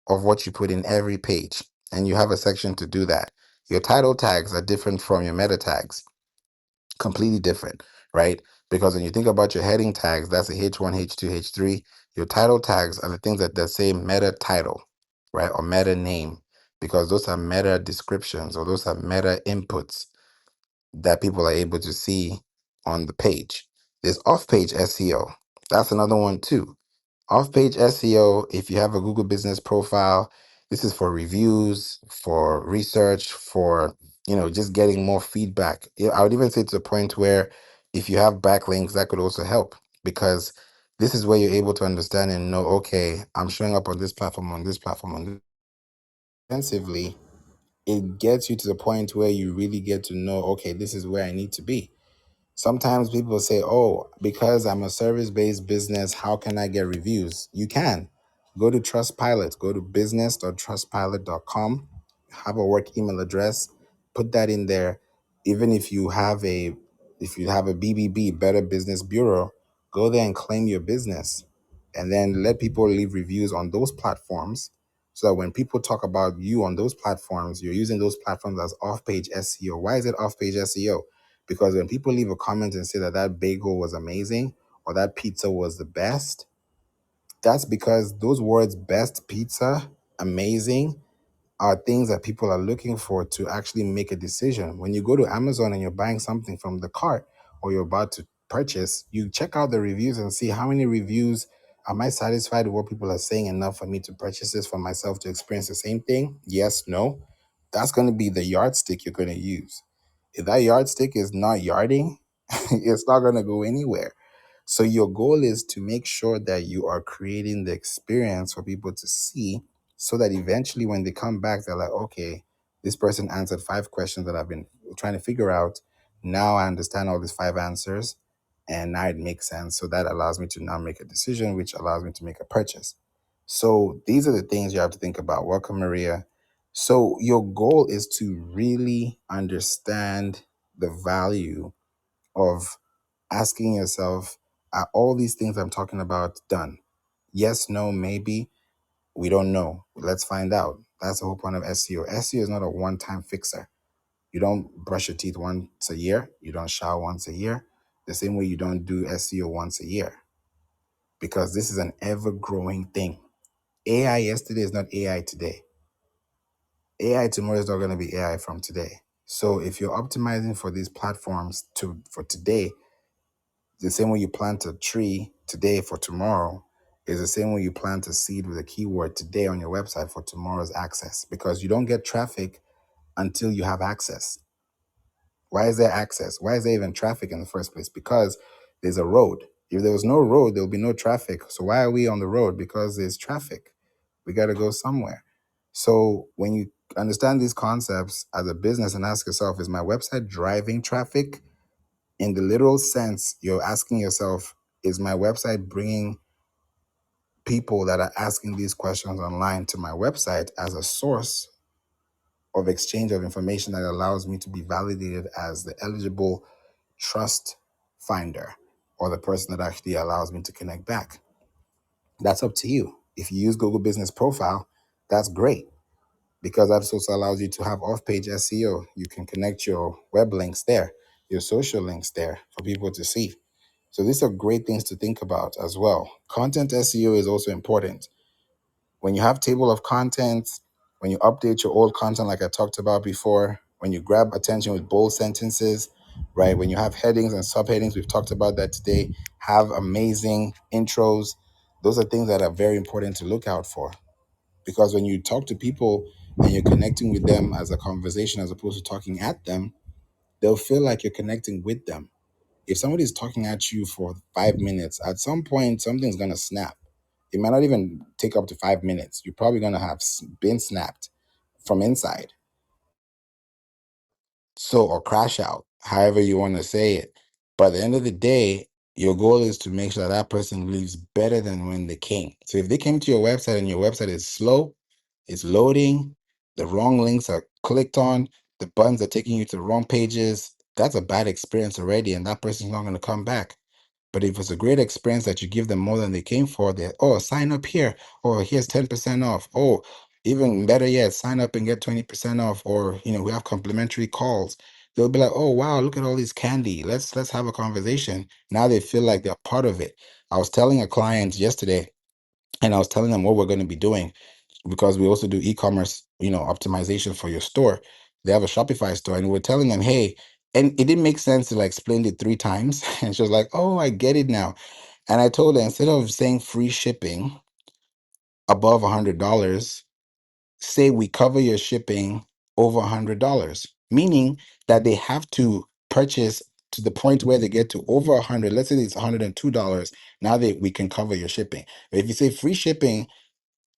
of what you put in every page. And you have a section to do that. Your title tags are different from your meta tags, completely different, right? Because when you think about your heading tags, that's a H1, H2, H3. Your title tags are the things that say meta title, right? Or meta name, because those are meta descriptions or those are meta inputs that people are able to see on the page. There's off-page SEO. That's another one too. Off-page SEO, if you have a Google business profile, this is for reviews, for research, for just getting more feedback. Yeah, I would even say to the point where if you have backlinks, that could also help, because this is where you're able to understand and know, okay, I'm showing up on this platform, on this platform, on this extensively. It gets you to the point where you really get to know, okay, this is where I need to be. Sometimes people say, oh, because I'm a service-based business, how can I get reviews? You can. Go to Trustpilot. Go to business.trustpilot.com. Have a work email address. Put that in there. Even if you have a BBB, Better Business Bureau, go there and claim your business. And then let people leave reviews on those platforms, so that when people talk about you on those platforms, you're using those platforms as off-page SEO. Why is it off-page SEO? Because when people leave a comment and say that that bagel was amazing or that pizza was the best, that's because those words, best pizza, amazing, are things that people are looking for to actually make a decision. When you go to Amazon and you're buying something from the cart or you're about to purchase, you check out the reviews and see how many reviews. Am I satisfied with what people are saying enough for me to purchase this for myself to experience the same thing? Yes, no. That's going to be the yardstick you're going to use. If that yardstick is not yarding, it's not going to go anywhere. So your goal is to make sure that you are creating the experience for people to see, so that eventually when they come back, they're like, okay, this person answered 5 questions that I've been trying to figure out. Now I understand all these five answers, and now it makes sense. So that allows me to now make a decision, which allows me to make a purchase. So these are the things you have to think about. Welcome, Maria. So your goal is to really understand the value of asking yourself, are all these things I'm talking about done? Yes, no, maybe. We don't know. Let's find out. That's the whole point of SEO. SEO is not a one time fixer. You don't brush your teeth once a year. You don't shower once a year. The same way you don't do SEO once a year, because this is an ever growing thing. AI yesterday is not AI today. AI tomorrow is not going to be AI from today. So if you're optimizing for these platforms for today, the same way you plant a tree today for tomorrow is the same way you plant a seed with a keyword today on your website for tomorrow's access, because you don't get traffic until you have access. Why is there access? Why is there even traffic in the first place? Because there's a road. If there was no road, there would be no traffic. So why are we on the road? Because there's traffic. We got to go somewhere. So when you understand these concepts as a business and ask yourself, is my website driving traffic? In the literal sense, you're asking yourself, is my website bringing people that are asking these questions online to my website as a source of exchange of information that allows me to be validated as the eligible trust finder, or the person that actually allows me to connect back? That's up to you. If you use Google Business Profile, that's great, because that also allows you to have off-page SEO. You can connect your web links there, your social links there for people to see. So these are great things to think about as well. Content SEO is also important. When you have table of contents, when you update your old content like I talked about before, when you grab attention with bold sentences, right? When you have headings and subheadings, we've talked about that today, have amazing intros. Those are things that are very important to look out for, because when you talk to people and you're connecting with them as a conversation as opposed to talking at them, they'll feel like you're connecting with them. If somebody's talking at you for 5 minutes, at some point something's gonna snap. It might not even take up to 5 minutes. You're probably gonna have been snapped from inside. So, or crash out, however you want to say it. But at the end of the day, your goal is to make sure that that person leaves better than when they came. So if they came to your website and your website is slow, it's loading, the wrong links are clicked on, the buttons are taking you to the wrong pages, that's a bad experience already, and that person's not going to come back. But if it's a great experience that you give them more than they came for, they, oh, sign up here. Oh, here's 10% off. Oh, even better yet, sign up and get 20% off. Or, we have complimentary calls. They'll be like, oh wow, look at all this candy. Let's have a conversation. Now they feel like they're part of it. I was telling a client yesterday, and I was telling them what we're going to be doing, because we also do e-commerce, optimization for your store. They have a Shopify store, and we're telling them, hey, and it didn't make sense to like explain it 3 times. And she was like, oh, I get it now. And I told her, instead of saying free shipping above $100, say we cover your shipping over $100, meaning that they have to purchase to the point where they get to over 100. Let's say it's $102. Now we can cover your shipping. But if you say free shipping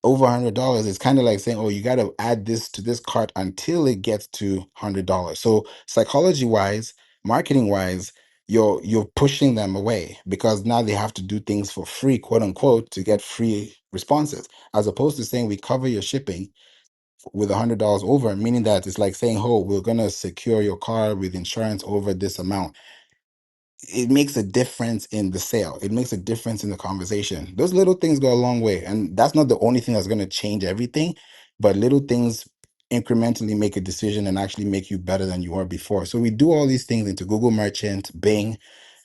over $100, it's kind of like saying, oh, you got to add this to this cart until it gets to $100. So psychology wise, marketing wise, you're pushing them away, because now they have to do things for free, quote unquote, to get free responses, as opposed to saying we cover your shipping with $100 over, meaning that it's like saying, oh, we're gonna secure your car with insurance over this amount. It makes a difference in the sale. It makes a difference in the conversation. Those little things go a long way. And that's not the only thing that's going to change everything, but little things incrementally make a decision and actually make you better than you were before. So we do all these things into Google Merchant, Bing,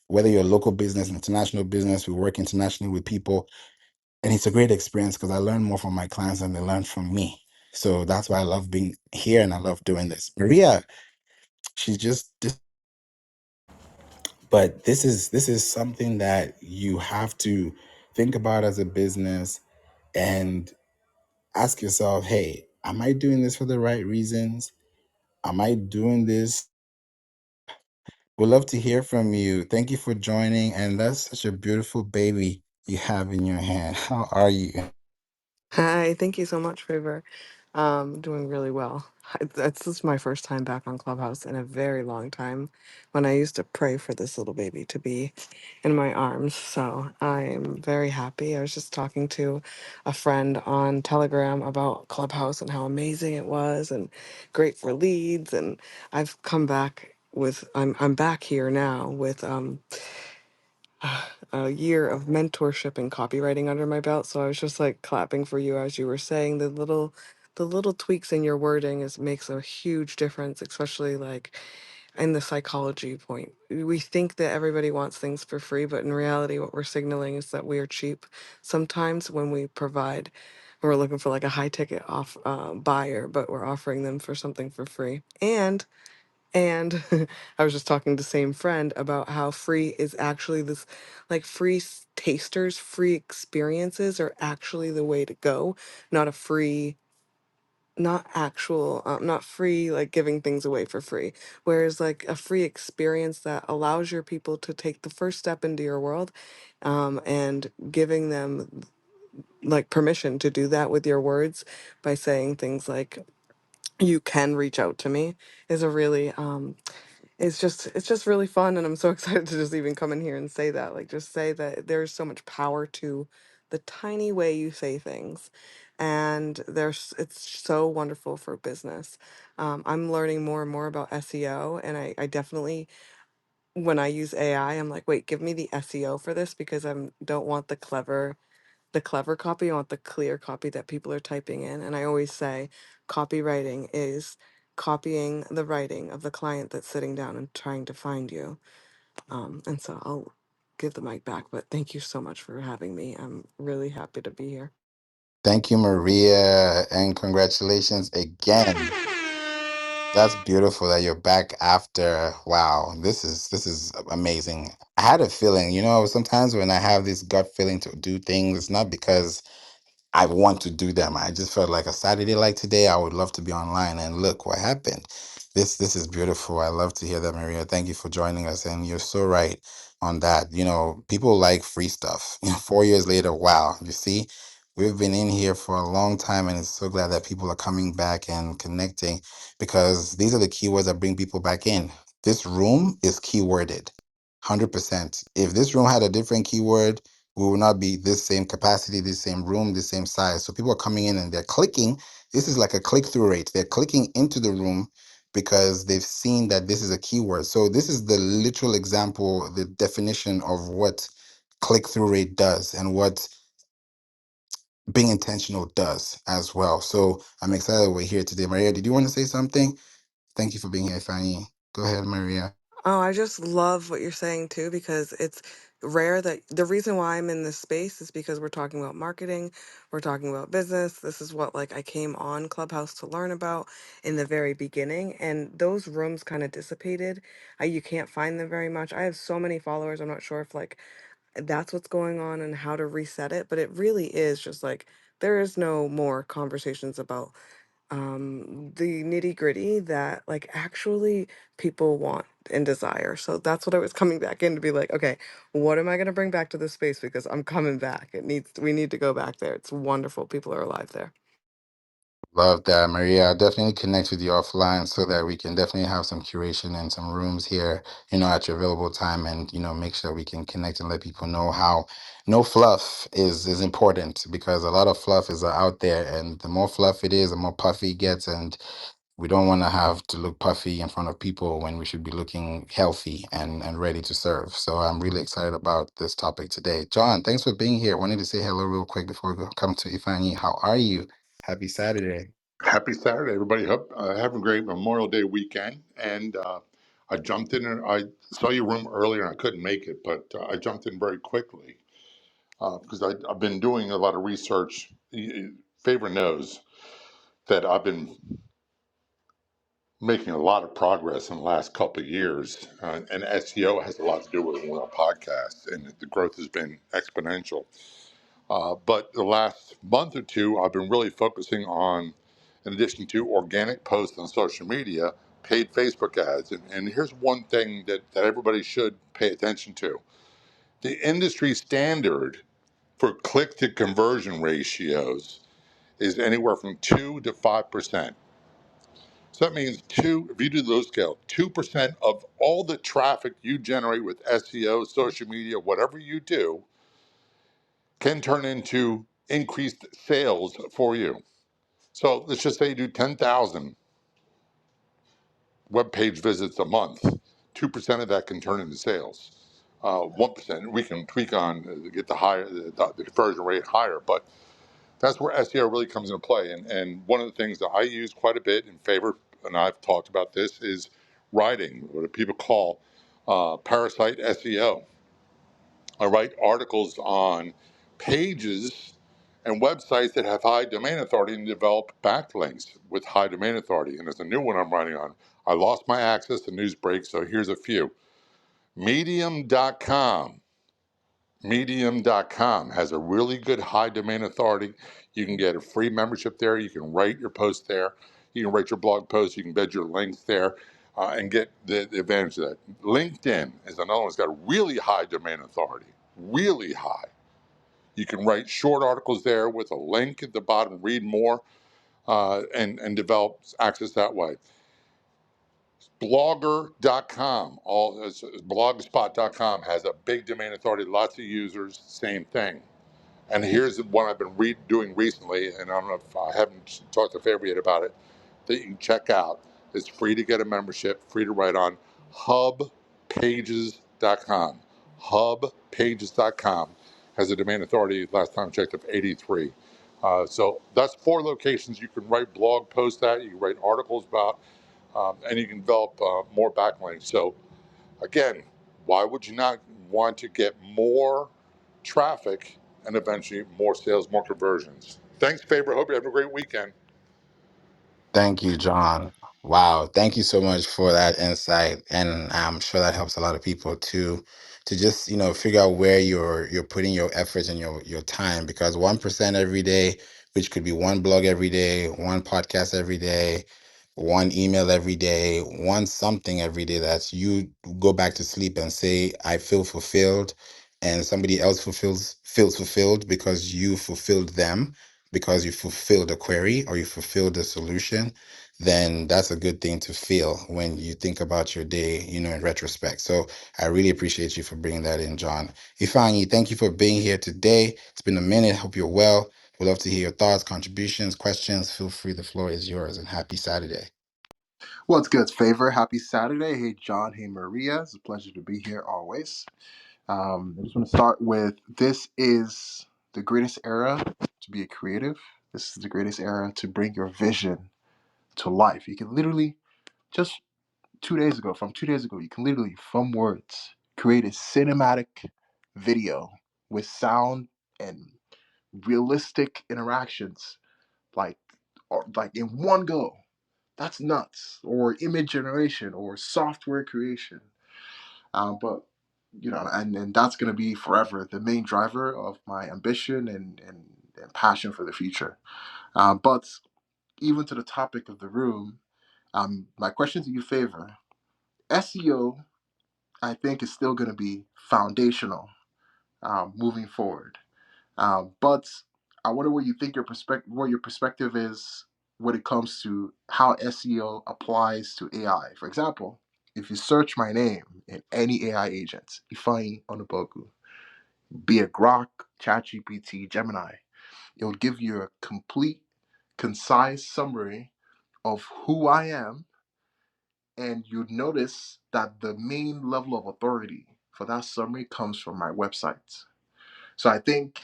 whether you're a local business, international business, we work internationally with people. And it's a great experience because I learn more from my clients than they learn from me. So that's why I love being here and I love doing this. Maria, she's just but this is something that you have to think about as a business, and ask yourself, hey, am I doing this for the right reasons? Am I doing this? We'd love to hear from you. Thank you for joining, and that's such a beautiful baby you have in your hand. How are you? Hi, thank you so much, Favour. Doing really well. This is my first time back on Clubhouse in a very long time when I used to pray for this little baby to be in my arms. So I'm very happy. I was just talking to a friend on Telegram about Clubhouse and how amazing it was and great for leads. And I've come back with, I'm back here now with, a year of mentorship and copywriting under my belt. So I was just like clapping for you as you were saying the little tweaks in your wording is makes a huge difference, especially like in the psychology point. We think that everybody wants things for free, but in reality what we're signaling is that we are cheap sometimes when we provide, we're looking for like a high ticket off buyer, but we're offering them for something for free. And I was just talking to the same friend about how free is actually this, like free tasters, free experiences are actually the way to go, not a free, not actual, not free, like giving things away for free. Whereas like a free experience that allows your people to take the first step into your world, and giving them like permission to do that with your words by saying things like, you can reach out to me is a really it's just really fun, and I'm so excited to just even come in here and say that, like just say that there's so much power to the tiny way you say things, and there's it's so wonderful for business. I'm learning more and more about SEO, and I definitely, when I use AI, I'm like, wait, give me the SEO for this because I don't want the clever copy. I want the clear copy that people are typing in. And I always say copywriting is copying the writing of the client that's sitting down and trying to find you. And so I'll give the mic back, but thank you so much for having me. I'm really happy to be here. Thank you, Maria, and congratulations again. That's beautiful that you're back after. Wow, this is amazing. I had a feeling, sometimes when I have this gut feeling to do things, it's not because I want to do them. I just felt like a Saturday like today, I would love to be online. And look what happened. This is beautiful. I love to hear that, Maria. Thank you for joining us. And you're so right on that. People like free stuff. 4 years later, wow. You see, we've been in here for a long time, and it's so glad that people are coming back and connecting because these are the keywords that bring people back in. This room is keyworded. 100%. If this room had a different keyword, we will not be this same capacity, this same room, this same size. So people are coming in and they're clicking. This is like a click through rate. They're clicking into the room because they've seen that this is a keyword. So this is the literal example, the definition of what click through rate does and what being intentional does as well. So I'm excited we're here today. Maria, did you want to say something? Thank you for being here, Fanny. Go ahead, Maria. Oh, I just love what you're saying too, because it's rare that the reason why I'm in this space is because we're talking about marketing, we're talking about business. This is what like I came on Clubhouse to learn about in the very beginning, and those rooms kind of dissipated. You can't find them very much. I have so many followers. I'm not sure if like that's what's going on and how to reset it, but it really is just like there is no more conversations about the nitty gritty that like actually people want and desire. So that's what I was coming back in to be like, okay, what am I going to bring back to this space, because I'm coming back. We need to go back there. It's wonderful. People are alive there. Love that, Maria. I'll definitely connect with you offline so that we can definitely have some curation and some rooms here, at your available time and, make sure we can connect and let people know how no fluff is important because a lot of fluff is out there and the more fluff it is, the more puffy it gets. And we don't want to have to look puffy in front of people when we should be looking healthy and ready to serve. So I'm really excited about this topic today. John, thanks for being here. Wanted to say hello real quick before we come to Ifani. How are you? Happy Saturday. Happy Saturday, everybody. Hope having a great Memorial Day weekend. And I jumped in and I saw your room earlier and I couldn't make it, but I jumped in very quickly because I've been doing a lot of research. Favor knows that I've been making a lot of progress in the last couple of years, and SEO has a lot to do with it. We're a podcast, and the growth has been exponential. But the last month or two, I've been really focusing on, in addition to organic posts on social media, paid Facebook ads. And here's one thing that everybody should pay attention to. The industry standard for click to conversion ratios is anywhere from 2 to 5%. So that means if you do the low scale, 2% of all the traffic you generate with SEO, social media, whatever you do, can turn into increased sales for you. So let's just say you do 10,000 web page visits a month. 2% of that can turn into sales. 1% we can tweak on get the conversion rate higher, but that's where SEO really comes into play. And one of the things that I use quite a bit in Favor, and I've talked about this, is writing, what people call parasite SEO. I write articles on pages and websites that have high domain authority and develop backlinks with high domain authority. And there's a new one I'm writing on. I lost my access to news breaks, so here's a few. Medium.com. Medium.com has a really good high domain authority. You can get a free membership there. You can write your post there. You can write your blog post. You can embed your links there and get the advantage of that. LinkedIn is another one that's got really high domain authority, really high. You can write short articles there with a link at the bottom, read more, and develop access that way. Blogger.com, blogspot.com has a big domain authority, lots of users, same thing. And here's one I've been doing recently, and I don't know if I haven't talked to Favour yet about it, that you can check out. It's free to get a membership, free to write on hubpages.com. Hubpages.com has a domain authority, last time I checked, of 83. So that's 4 locations you can write blog posts at, you can write articles about, and you can develop more backlinks. So again, why would you not want to get more traffic and eventually more sales, more conversions? Thanks, Faber. Hope you have a great weekend. Thank you, John. Wow, thank you so much for that insight, and I'm sure that helps a lot of people to just figure out where you're putting your efforts and your time, because 1% every day, which could be one blog every day, one podcast every day, one email every day, one something every day, that's you go back to sleep and say I feel fulfilled, and somebody else feels fulfilled because you fulfilled them, because you fulfilled a query or you fulfilled a solution, then that's a good thing to feel when you think about your day, in retrospect. So I really appreciate you for bringing that in, John. Ifeanyi, thank you for being here today. It's been a minute. Hope you're well. We'd love to hear your thoughts, contributions, questions. Feel free. The floor is yours, and happy Saturday. What's good, Favor? Happy Saturday. Hey, John. Hey, Maria. It's a pleasure to be here always. I just want to start with this is the greatest era to be a creative. This is the greatest era to bring your vision to life. You can literally, just 2 days ago, you can literally, from words, create a cinematic video with sound and realistic interactions, like, like in one go. That's nuts. Or image generation or software creation. But and that's going to be forever the main driver of my ambition and passion for the future. But even to the topic of the room, my question to you, Favor, SEO, I think, is still going to be foundational moving forward. But I wonder what your perspective is when it comes to how SEO applies to AI. For example, if you search my name in any AI agent, Ifeanyi Onubogu, be it Grok, ChatGPT, Gemini, it will give you a complete, concise summary of who I am, and you'd notice that the main level of authority for that summary comes from my website. So I think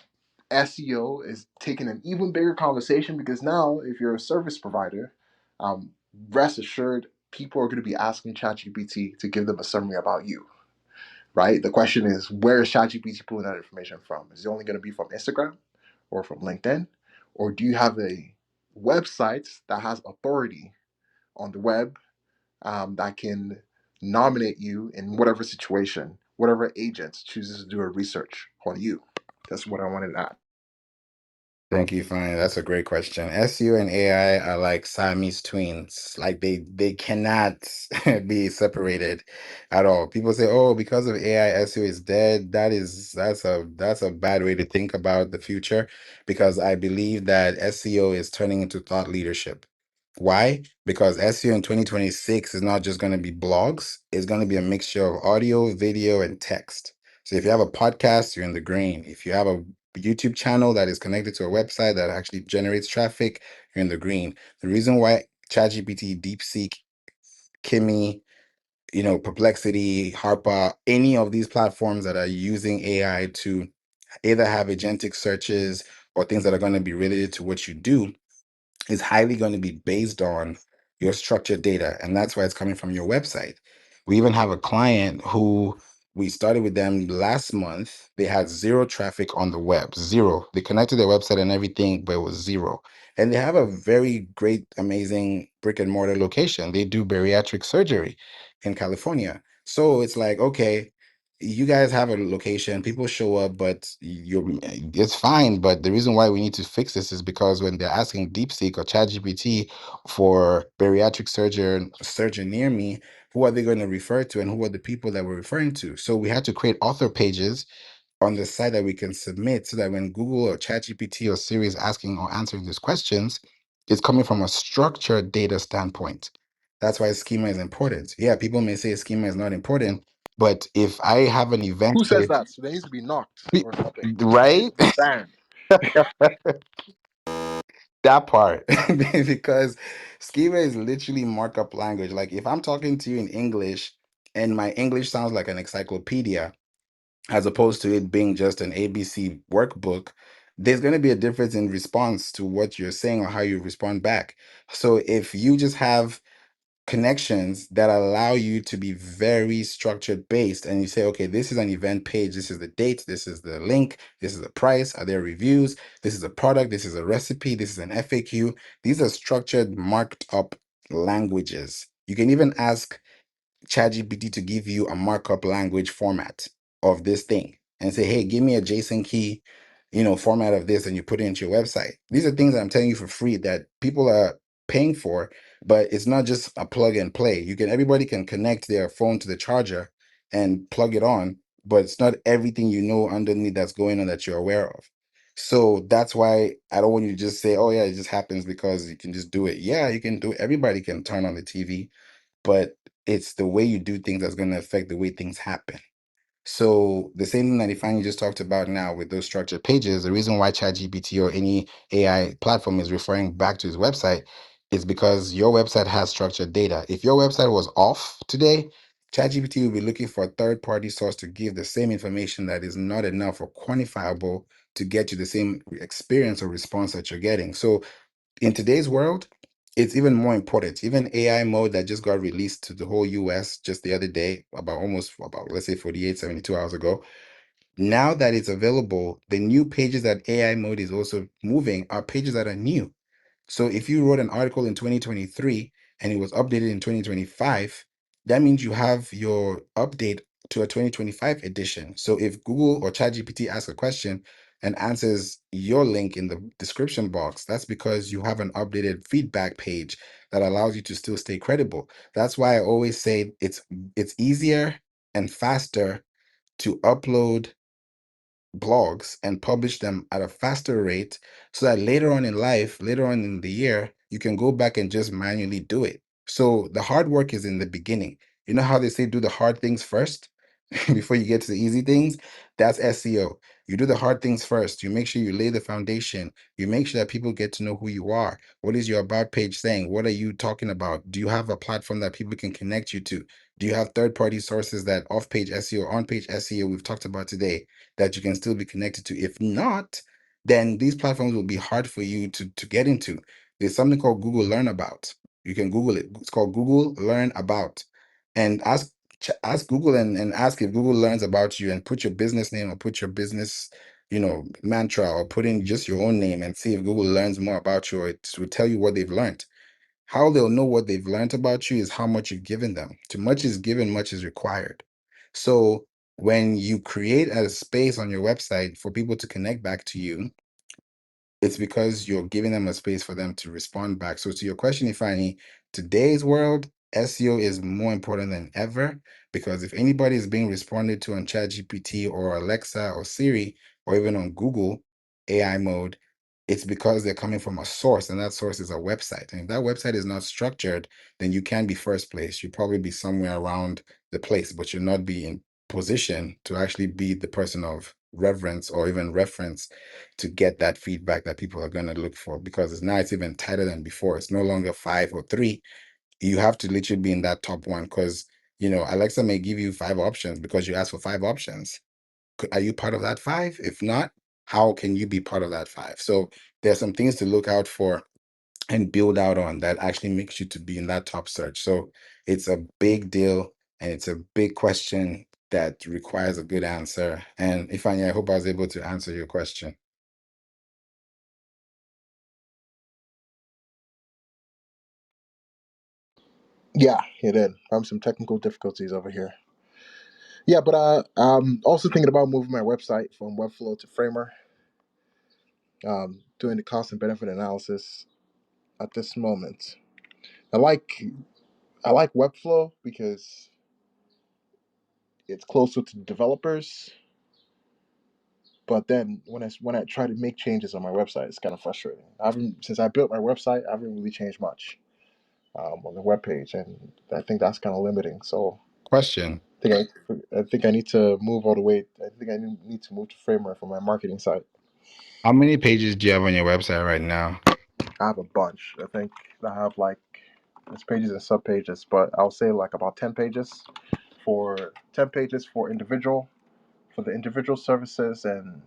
SEO is taking an even bigger conversation, because now, if you're a service provider, um, rest assured, people are going to be asking ChatGPT to give them a summary about you, right? The question is, where is ChatGPT pulling that information from? Is it only going to be from Instagram or from LinkedIn? Or do you have a website that has authority on the web, that can nominate you in whatever situation, whatever agent chooses to do a research on you? That's what I wanted to add. Thank you, Fine. That's a great question. SEO and AI are like Siamese twins. Like they cannot be separated at all. People say, "Oh, because of AI, SEO is dead." That's a bad way to think about the future, because I believe that SEO is turning into thought leadership. Why? Because SEO in 2026 is not just going to be blogs, it's going to be a mixture of audio, video, and text. So if you have a podcast, you're in the green. If you have a YouTube channel that is connected to a website that actually generates traffic, you're in the green. The reason why ChatGPT, DeepSeek, Kimi, Perplexity, Harper, any of these platforms that are using AI to either have agentic searches or things that are going to be related to what you do is highly going to be based on your structured data. And that's why it's coming from your website. We even have a client who we started with them last month. They had zero traffic on the web, zero. They connected their website and everything, but it was zero. And they have a very great, amazing brick and mortar location. They do bariatric surgery in California. So it's like, okay, you guys have a location, people show up, but it's fine. But the reason why we need to fix this is because when they're asking DeepSeek or ChatGPT for bariatric surgeon near me, who are they going to refer to and who are the people that we're referring to? So we had to create author pages on the site that we can submit so that when Google or ChatGPT or Siri is asking or answering these questions, it's coming from a structured data standpoint. That's why schema is important. Yeah, people may say schema is not important, but if I have an event Who says page, that? So they needs to be knocked or something. They need right? to be banned. That part. Because schema is literally markup language. Like if I'm talking to you in English and my English sounds like an encyclopedia, as opposed to it being just an ABC workbook, there's going to be a difference in response to what you're saying or how you respond back. So if you just have connections that allow you to be very structured based and you say, okay, this is an event page, this is the date, this is the link, this is the price, are there reviews, this is a product, this is a recipe, this is an FAQ. These are structured marked up languages. You can even ask ChatGPT to give you a markup language format of this thing and say, hey, give me a JSON key, format of this, and you put it into your website. These are things that I'm telling you for free that people are paying for, but it's not just a plug and play. Everybody can connect their phone to the charger and plug it on, but it's not everything underneath that's going on that you're aware of. So that's why I don't want you to just say, oh yeah, it just happens because you can just do it. Yeah, you can do it. Everybody can turn on the TV, but it's the way you do things that's going to affect the way things happen. So the same thing that Ifeanyi just talked about now with those structured pages, the reason why ChatGPT or any AI platform is referring back to his website is because your website has structured data. If your website was off today, ChatGPT will be looking for a third-party source to give the same information that is not enough or quantifiable to get you the same experience or response that you're getting. So in today's world, it's even more important. Even AI mode that just got released to the whole US just the other day, about let's say 48, 72 hours ago. Now that it's available, the new pages that AI mode is also moving are pages that are new. So if you wrote an article in 2023 and it was updated in 2025, that means you have your update to a 2025 edition. So if Google or ChatGPT asks a question and answers your link in the description box, that's because you have an updated feedback page that allows you to still stay credible. That's why I always say it's easier and faster to upload blogs and publish them at a faster rate so that later on in life, later on in the year, you can go back and just manually do it. So the hard work is in the beginning. You know how they say do the hard things first before you get to the easy things? That's SEO. You do the hard things first. You make sure you lay the foundation. You make sure that people get to know who you are. What is your about page saying? What are you talking about? Do you have a platform that people can connect you to? Do you have third-party sources that off-page SEO, on-page SEO we've talked about today that you can still be connected to? If not, then these platforms will be hard for you to get into. There's something called Google Learn About. You can Google it. It's called Google Learn About. And ask Google and ask if Google learns about you and put your business name or put your business, mantra or put in just your own name and see if Google learns more about you or it will tell you what they've learned. How they'll know what they've learned about you is how much you've given them. Too much is given, much is required. So when you create a space on your website for people to connect back to you, it's because you're giving them a space for them to respond back. So to your question, Ifani, today's world, SEO is more important than ever because if anybody is being responded to on ChatGPT or Alexa or Siri or even on Google AI mode, it's because they're coming from a source, and that source is a website. And if that website is not structured, then you can't be first place. You'll probably be somewhere around the place, but you'll not be in position to actually be the person of reverence or even reference to get that feedback that people are going to look for, because it's now it's even tighter than before. It's no longer 5 or 3. You have to literally be in that top one, because Alexa may give you 5 options because you asked for 5 options. Are you part of that 5? If not, how can you be part of that 5? So there's some things to look out for and build out on that actually makes you to be in that top search. So it's a big deal, and it's a big question that requires a good answer. And Ifeanyi, I hope I was able to answer your question. Yeah, it did. I'm some technical difficulties over here. Yeah, but also thinking about moving my website from Webflow to Framer. Doing the cost and benefit analysis at this moment. I like I like Webflow because it's closer to developers. But then when I try to make changes on my website, it's kind of frustrating. I haven't Since I built my website, I haven't really changed much on the web page, and I think that's kind of limiting. So Question. I think I need to move all the way. I think I need to move to Framer for my marketing site. How many pages do you have on your website right now? I have a bunch. I think I have like it's pages and sub pages, but I'll say like about 10 pages for the individual services, and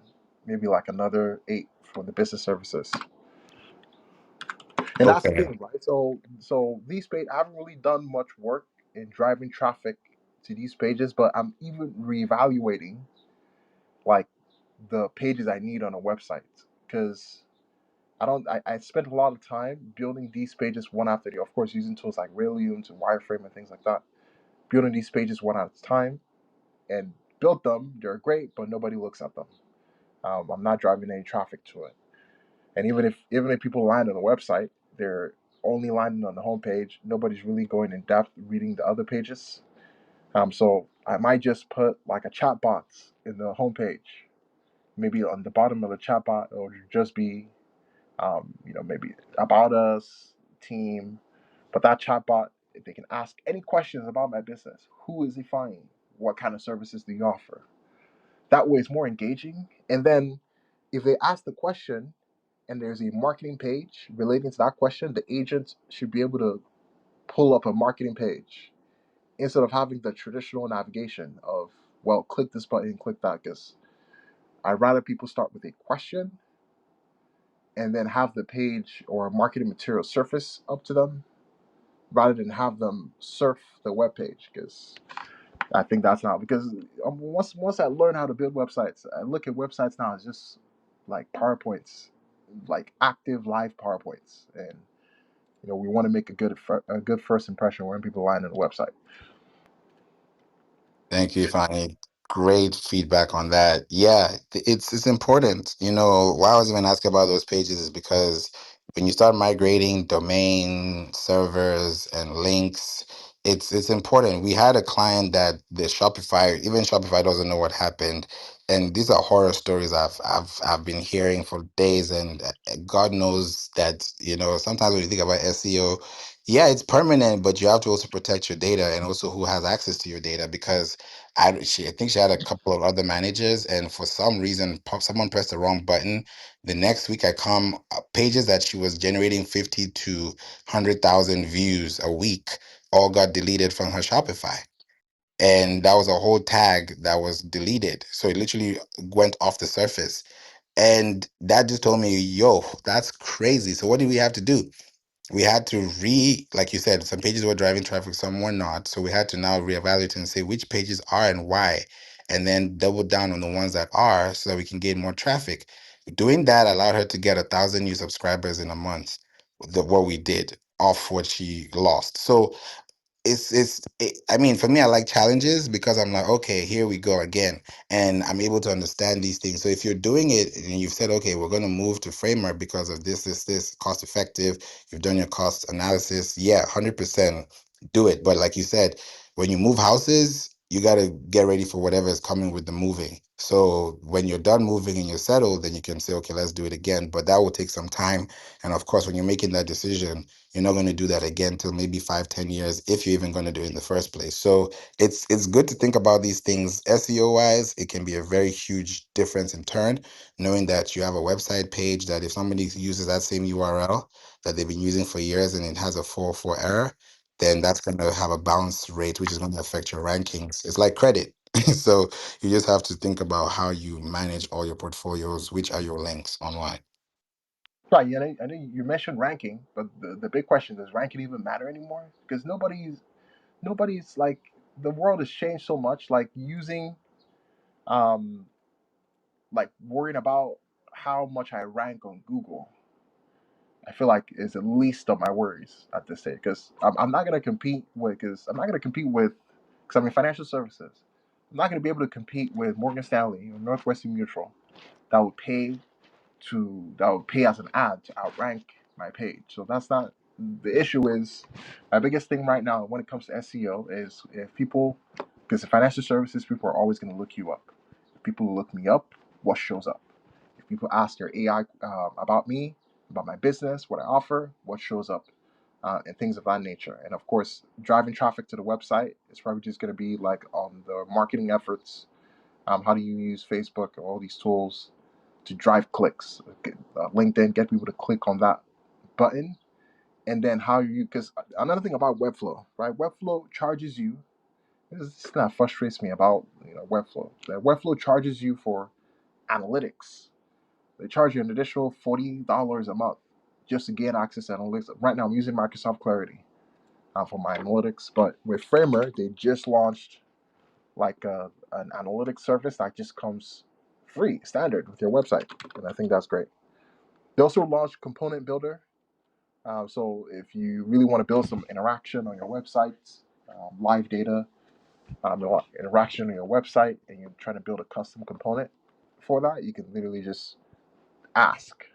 maybe like another 8 for the business services. And that's the Okay. thing, right? So these pages, I haven't really done much work in driving traffic to these pages, but I'm even reevaluating like the pages I need on a website, because I don't. I spent a lot of time building these pages one after the, of course, using tools like Railum to wireframe and things like that. Building these pages one at a time, and built them. They're great, but nobody looks at them. I'm not driving any traffic to it. And even if people land on the website, they're only landing on the homepage. Nobody's really going in depth reading the other pages. So I might just put like a chat box in the homepage. Maybe on the bottom of the chat bot, it'll just be, maybe about us, team. But that chat bot, they can ask any questions about my business. Who is Ifeanyi? What kind of services do you offer? That way, it's more engaging. And then, if they ask the question and there's a marketing page relating to that question, the agent should be able to pull up a marketing page instead of having the traditional navigation of, well, click this button, click that. Because I'd rather people start with a question and then have the page or marketing material surface up to them rather than have them surf the web page. Because I think that's not, because once I learn how to build websites, I look at websites now as just like PowerPoints, like active live PowerPoints, and we want to make a good first impression when people land on the website. Thank you, Fanny. Great feedback on that. Yeah, it's important. Why I was even asking about those pages is because when you start migrating domain servers and links, it's important. We had a client that the Shopify, even Shopify doesn't know what happened. And these are horror stories I've been hearing for days, and God knows that, sometimes when you think about SEO, yeah, it's permanent, but you have to also protect your data and also who has access to your data, because I think she had a couple of other managers, and for some reason, someone pressed the wrong button. The next week, I come pages that she was generating 50 to 100,000 views a week all got deleted from her Shopify, and that was a whole tag that was deleted. So it literally went off the surface, and that just told me, yo, that's crazy. So what did we have to do? We had to like you said, some pages were driving traffic, some were not. So we had to now reevaluate and say which pages are and why, and then double down on the ones that are so that we can gain more traffic. Doing that allowed her to get 1,000 new subscribers in a month. What we did off what she lost. So I mean, for me, I like challenges because I'm like, okay, here we go again, and I'm able to understand these things. So if you're doing it and you've said, okay, we're going to move to Framework because of this cost effective, you've done your cost analysis, yeah, 100% do it. But like you said, when you move houses, you got to get ready for whatever is coming with the moving. So when you're done moving and you're settled, then you can say, okay, let's do it again. But that will take some time. And of course, when you're making that decision, you're not going to do that again till maybe 5, 10 years, if you're even going to do it in the first place. So it's good to think about these things. SEO wise, it can be a very huge difference in turn, knowing that you have a website page that if somebody uses that same URL that they've been using for years and it has a 404 error, then that's going to have a bounce rate, which is going to affect your rankings. It's like credit. So you just have to think about how you manage all your portfolios, which are your links online. Right, yeah, I know you mentioned ranking, but the big question, does ranking even matter anymore? Because nobody's like, the world has changed so much. Like using um like worrying about how much I rank on Google, I feel like is the least of my worries at this stage. Because I'm not gonna compete with because I'm in financial services. I'm not gonna be able to compete with Morgan Stanley or Northwestern Mutual that would pay as an ad to outrank my page. So that's not the issue. Is my biggest thing right now when it comes to SEO is if people, because in financial services, people are always going to look you up. If people look me up, what shows up? If people ask their AI about me, about my business, what I offer, what shows up, and things of that nature. And of course, driving traffic to the website is probably just going to be like on the marketing efforts. How do you use Facebook and all these tools to drive clicks? LinkedIn, get people to click on that button. And then how you, because another thing about Webflow, right? Webflow charges you. This kind of frustrates me about Webflow. That Webflow charges you for analytics. They charge you an additional $40 a month just to get access to analytics. Right now, I'm using Microsoft Clarity for my analytics, but with Framer, they just launched like an analytics service that just comes free, standard with your website, and I think that's great. They also launched Component Builder. So if you really want to build some interaction on your website, live data, interaction on your website, and you're trying to build a custom component for that, you can literally just ask,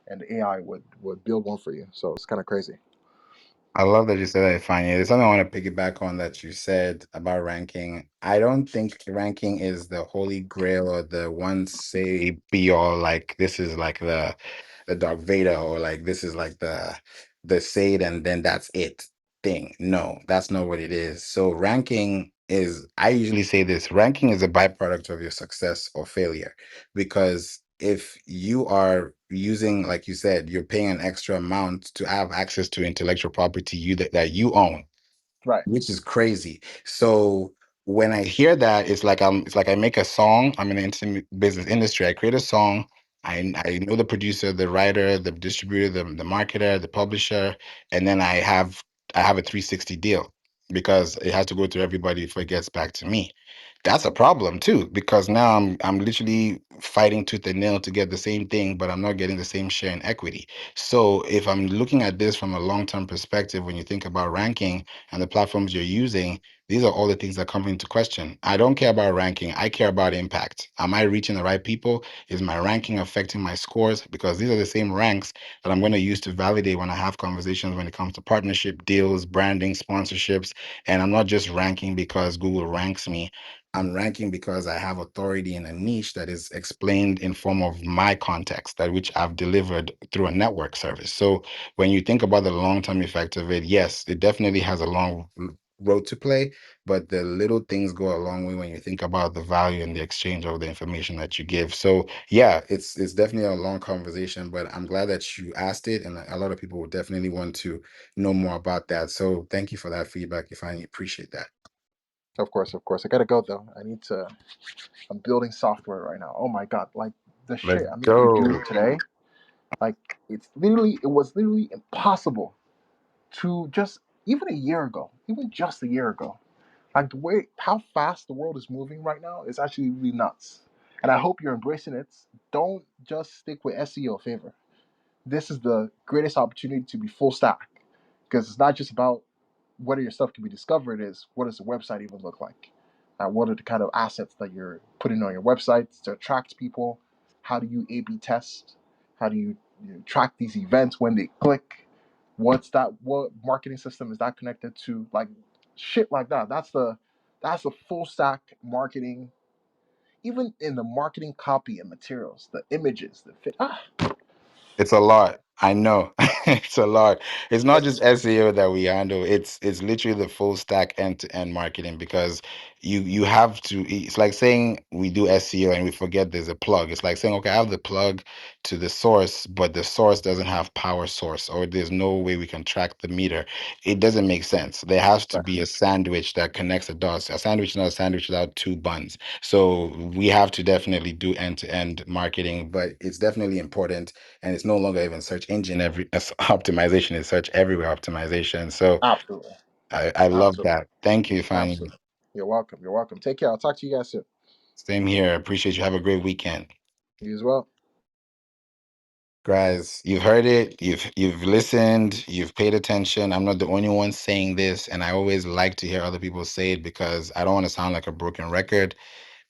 and the AI would build one for you. So it's kind of crazy. I love that you said that, Fanny. There's something I want to piggyback on that you said about ranking. I don't think ranking is the holy grail or the one say be all. Like this is like the Dark Vader, or like this is like the say it and then that's it thing. No, that's not what it is. So ranking is, I usually say this, ranking is a byproduct of your success or failure. Because if you are using, like you said, you're paying an extra amount to have access to intellectual property that you own, Right. which is crazy. So when I hear that, it's like I make a song. I'm in the entertainment business industry. I create a song. I know the producer, the writer, the distributor, the marketer, the publisher, and then I have a 360 deal because it has to go to everybody before it gets back to me. That's a problem too, because now I'm literally fighting tooth and nail to get the same thing, but I'm not getting the same share in equity. So if I'm looking at this from a long-term perspective, when you think about ranking and the platforms you're using, these are all the things that come into question. I don't care about ranking. I care about impact. Am I reaching the right people? Is my ranking affecting my scores? Because these are the same ranks that I'm going to use to validate when I have conversations when it comes to partnership deals, branding, sponsorships. And I'm not just ranking because Google ranks me. I'm ranking because I have authority in a niche that is explained in form of my context, that which I've delivered through a network service. So when you think about the long-term effect of it, yes, it definitely has a long road to play, but the little things go a long way when you think about the value and the exchange of the information that you give. So yeah, it's definitely a long conversation, but I'm glad that you asked it, and a lot of people will definitely want to know more about that. So thank you for that feedback. If I appreciate that. Of course, of course. I gotta go though. I'm building software right now. Oh my god, like the Let's shit I'm able to do go. today, like it was literally impossible to just even a year ago, even just a year ago. Like the way how fast the world is moving right now is actually really nuts. And I hope you're embracing it. Don't just stick with SEO Favor. This is the greatest opportunity to be full stack, because it's not just about whether your stuff can be discovered, is what does the website even look like? What are the kind of assets that you're putting on your website to attract people? How do you A/B test? How do you track these events when they click? What marketing system is that connected to? Like shit like that. That's a full stack marketing, even in the marketing copy and materials, the images, the fit. It's a lot. I know. It's a lot. It's not It- just SEO that we handle. It's literally the full stack end-to-end marketing because you have to it's like saying we do SEO and we forget there's a plug. It's like saying, okay, I have the plug to the source, but the source doesn't have power source, or there's no way we can track the meter. It doesn't make sense. There has to right. be a sandwich that connects the dots. A sandwich is not a sandwich without two buns. So we have to definitely do end-to-end marketing, but it's definitely important, and it's no longer even search engine optimization, is search everywhere optimization. So Absolutely. I love Absolutely. that. Thank you, Fanny. Absolutely. You're welcome. You're welcome. Take care. I'll talk to you guys soon. Same here. Appreciate you. Have a great weekend. You as well. Guys, you've heard it, you've listened, you've paid attention. I'm not the only one saying this, and I always like to hear other people say it because I don't want to sound like a broken record.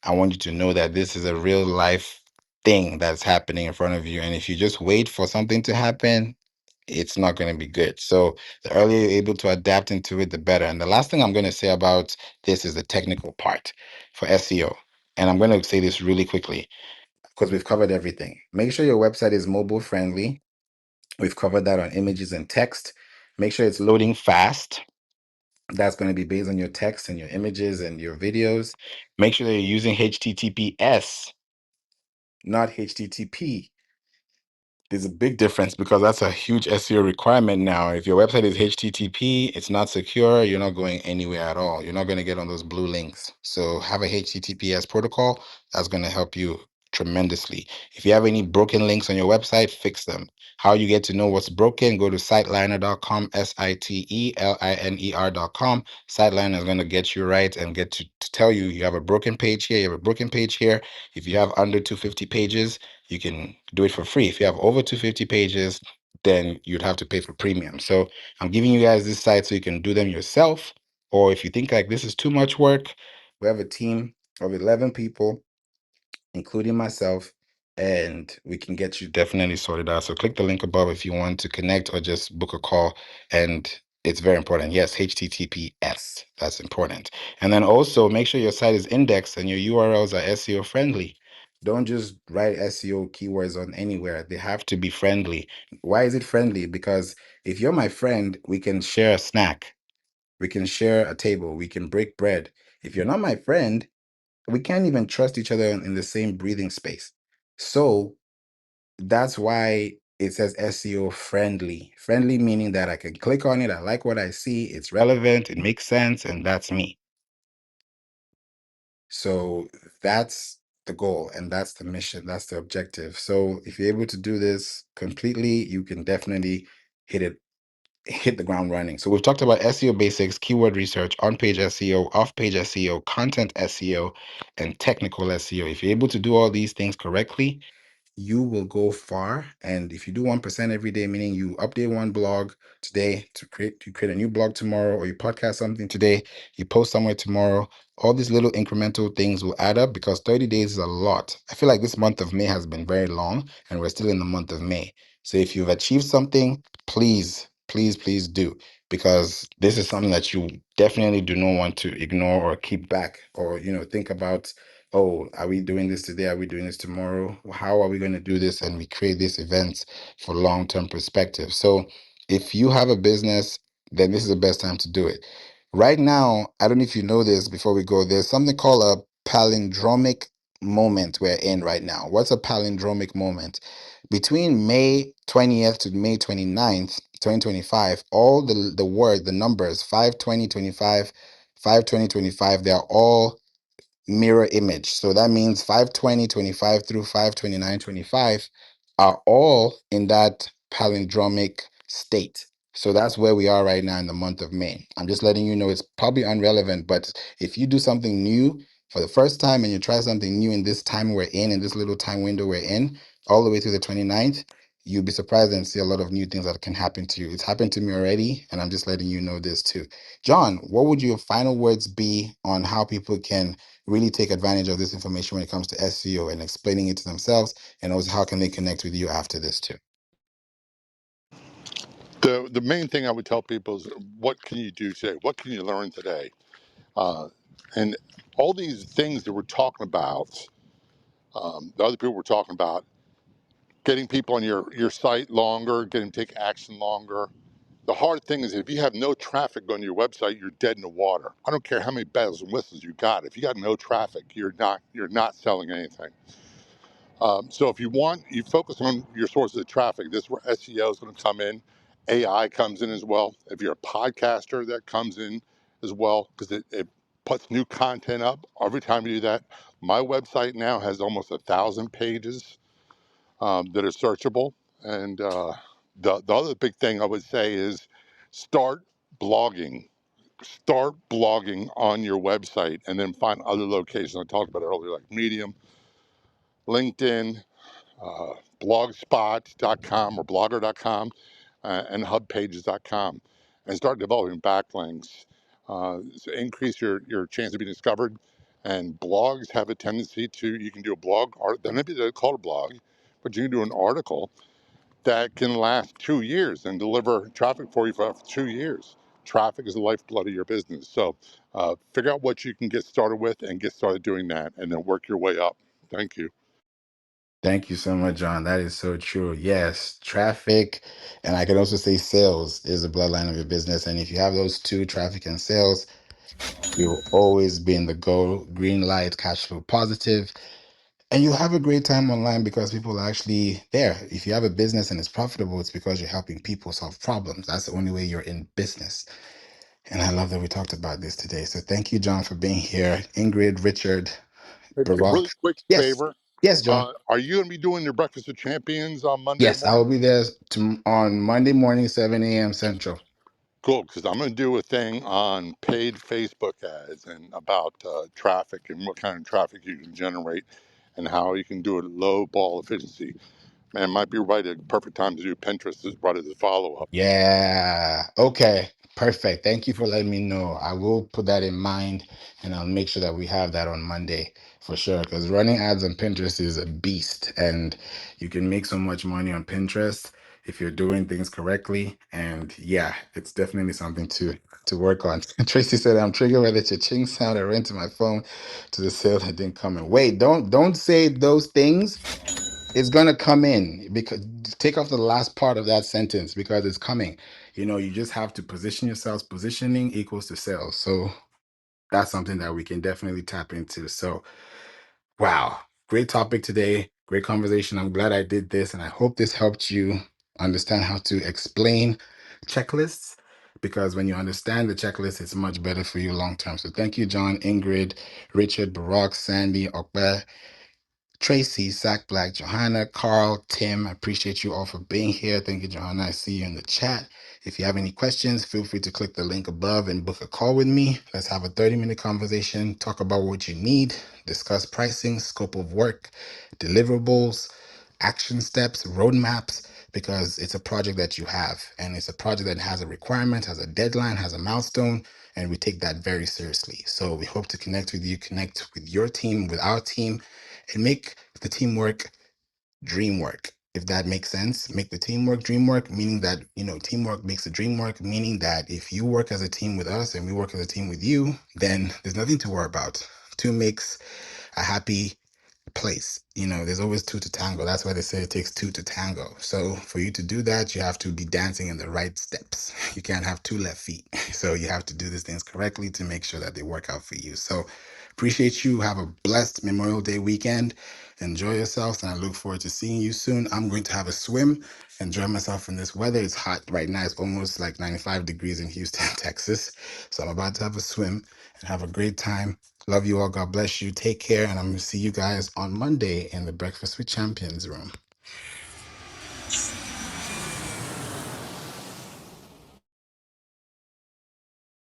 I want you to know that this is a real life thing that's happening in front of you. And if you just wait for something to happen, it's not going to be good. So the earlier you're able to adapt into it, the better. And the last thing I'm going to say about this is the technical part for SEO. And I'm going to say this really quickly because we've covered everything. Make sure your website is mobile friendly. We've covered that on images and text. Make sure it's loading fast. That's going to be based on your text and your images and your videos. Make sure that you're using HTTPS, not HTTP. There's a big difference because that's a huge SEO requirement now. If your website is HTTP, it's not secure. You're not going anywhere at all. You're not going to get on those blue links. So have a HTTPS protocol. That's going to help you tremendously. If you have any broken links on your website, fix them. How you get to know what's broken, go to siteliner.com, SITELINER.com. Siteliner is going to get you right and get to tell you you have a broken page here, you have a broken page here. If you have under 250 pages, you can do it for free. If you have over 250 pages, then you'd have to pay for premium. So I'm giving you guys this site so you can do them yourself. Or if you think like this is too much work, we have a team of 11 people, including myself, and we can get you definitely sorted out. So click the link above if you want to connect or just book a call. And it's very important. Yes, HTTPS. That's important. And then also make sure your site is indexed and your URLs are SEO friendly. Don't just write SEO keywords on anywhere. They have to be friendly. Why is it friendly? Because if you're my friend, we can share a snack. We can share a table. We can break bread. If you're not my friend, we can't even trust each other in the same breathing space. So that's why it says SEO friendly. Friendly meaning that I can click on it, I like what I see, it's relevant, it makes sense, and that's me. So that's the goal and that's the mission, that's the objective. So if you're able to do this completely, you can definitely hit the ground running. So we've talked about SEO basics, keyword research, on-page SEO, off-page SEO, content SEO, and technical SEO. If you're able to do all these things correctly, you will go far. And if you do 1% every day, meaning you update one blog today you create a new blog tomorrow, or you podcast something today, you post somewhere tomorrow, all these little incremental things will add up because 30 days is a lot. I feel like this month of May has been very long and we're still in the month of May. So if you've achieved something, please, please, please do, because this is something that you definitely do not want to ignore or keep back, or think about, oh, are we doing this today? Are we doing this tomorrow? How are we going to do this? And we create these events for long-term perspective. So if you have a business, then this is the best time to do it. Right now, I don't know if you know this before we go, there's something called a palindromic moment we're in right now. What's a palindromic moment? Between May 20th to May 29th, 2025, all the numbers 5/20/25, 5/20/25, they're all mirror image. So that means 5/20/25 through 5/29/25 are all in that palindromic state. So that's where we are right now in the month of May. I'm just letting you know it's probably irrelevant, but if you do something new for the first time and you try something new in this time we're in this little time window we're in, all the way through the 29th, you'll be surprised and see a lot of new things that can happen to you. It's happened to me already, and I'm just letting you know this too. John, what would your final words be on how people can really take advantage of this information when it comes to SEO and explaining it to themselves, and also how can they connect with you after this too? The main thing I would tell people is what can you do today? What can you learn today? Uh, And all these things that we're talking about, the other people were talking about, getting people on your site longer, getting them to take action longer. The hard thing is if you have no traffic on your website, you're dead in the water. I don't care how many bells and whistles you got. If you got no traffic, you're not selling anything. So if you focus on your sources of traffic. This is where SEO is going to come in. AI comes in as well. If you're a podcaster, that comes in as well because it puts new content up every time you do that. My website now has almost 1,000 pages that are searchable. And the other big thing I would say is start blogging. Start blogging on your website and then find other locations. I talked about it earlier, like Medium, LinkedIn, blogspot.com or blogger.com, and hubpages.com, and start developing backlinks. So increase your chance of being discovered. And blogs have a tendency to, you can do a blog, art, then maybe they're called a blog, but you can do an article that can last 2 years and deliver traffic for you for 2 years. Traffic is the lifeblood of your business. So figure out what you can get started with and get started doing that, and then work your way up. Thank you. Thank you so much, John. That is so true. Yes, traffic, and I can also say sales is the bloodline of your business. And if you have those two, traffic and sales, you'll always be in the go, green light, cash flow positive, and you'll have a great time online because people are actually there. If you have a business and it's profitable, it's because you're helping people solve problems. That's the only way you're in business. And I love that we talked about this today. So thank you, John, for being here. Ingrid, Richard, A really Barack. quick Yes. favor. Yes, John. Are you going to be doing your Breakfast of Champions on Monday Yes, I will morning? be there on Monday morning, 7 a.m. Central. Cool, because I'm going to do a thing on paid Facebook ads and about traffic and what kind of traffic you can generate and how you can do it at low ball efficiency. Man, it might be right at perfect time to do Pinterest right as a follow up. Yeah. Okay. Perfect. Thank you for letting me know. I will put that in mind and I'll make sure that we have that on Monday for sure. Because running ads on Pinterest is a beast and you can make so much money on Pinterest if you're doing things correctly. And yeah, it's definitely something to work on. Tracy said I'm triggered by the cha-ching sound I ran to my phone to the sale that didn't come in. Wait, don't say those things. It's gonna come in because take off the last part of that sentence because it's coming. You just have to position yourselves. Positioning equals to sales. So that's something that we can definitely tap into. So wow, great topic today. Great conversation. I'm glad I did this, and I hope this helped you understand how to explain checklists. Because when you understand the checklist, it's much better for you long term. So thank you, John, Ingrid, Richard, Barack, Sandy, Okbe, Tracy, Sack Black, Johanna, Carl, Tim, I appreciate you all for being here. Thank you, Johanna. I see you in the chat. If you have any questions, feel free to click the link above and book a call with me. Let's have a 30-minute conversation, talk about what you need, discuss pricing, scope of work, deliverables, action steps, roadmaps, because it's a project that you have and it's a project that has a requirement, has a deadline, has a milestone, and we take that very seriously. So we hope to connect with you, connect with your team, with our team, and make the teamwork dream work. If that makes sense, make the teamwork dream work, meaning that, teamwork makes the dream work, meaning that if you work as a team with us and we work as a team with you, then there's nothing to worry about. Two makes a happy place. There's always two to tango. That's why they say it takes two to tango. So for you to do that, you have to be dancing in the right steps. You can't have two left feet. So you have to do these things correctly to make sure that they work out for you. So appreciate you. Have a blessed Memorial Day weekend. Enjoy yourselves, and I look forward to seeing you soon. I'm going to have a swim, enjoy myself in this weather. It's hot right now. It's almost like 95 degrees in Houston, Texas. So I'm about to have a swim and have a great time. Love you all. God bless you. Take care. And I'm going to see you guys on Monday in the Breakfast with Champions room.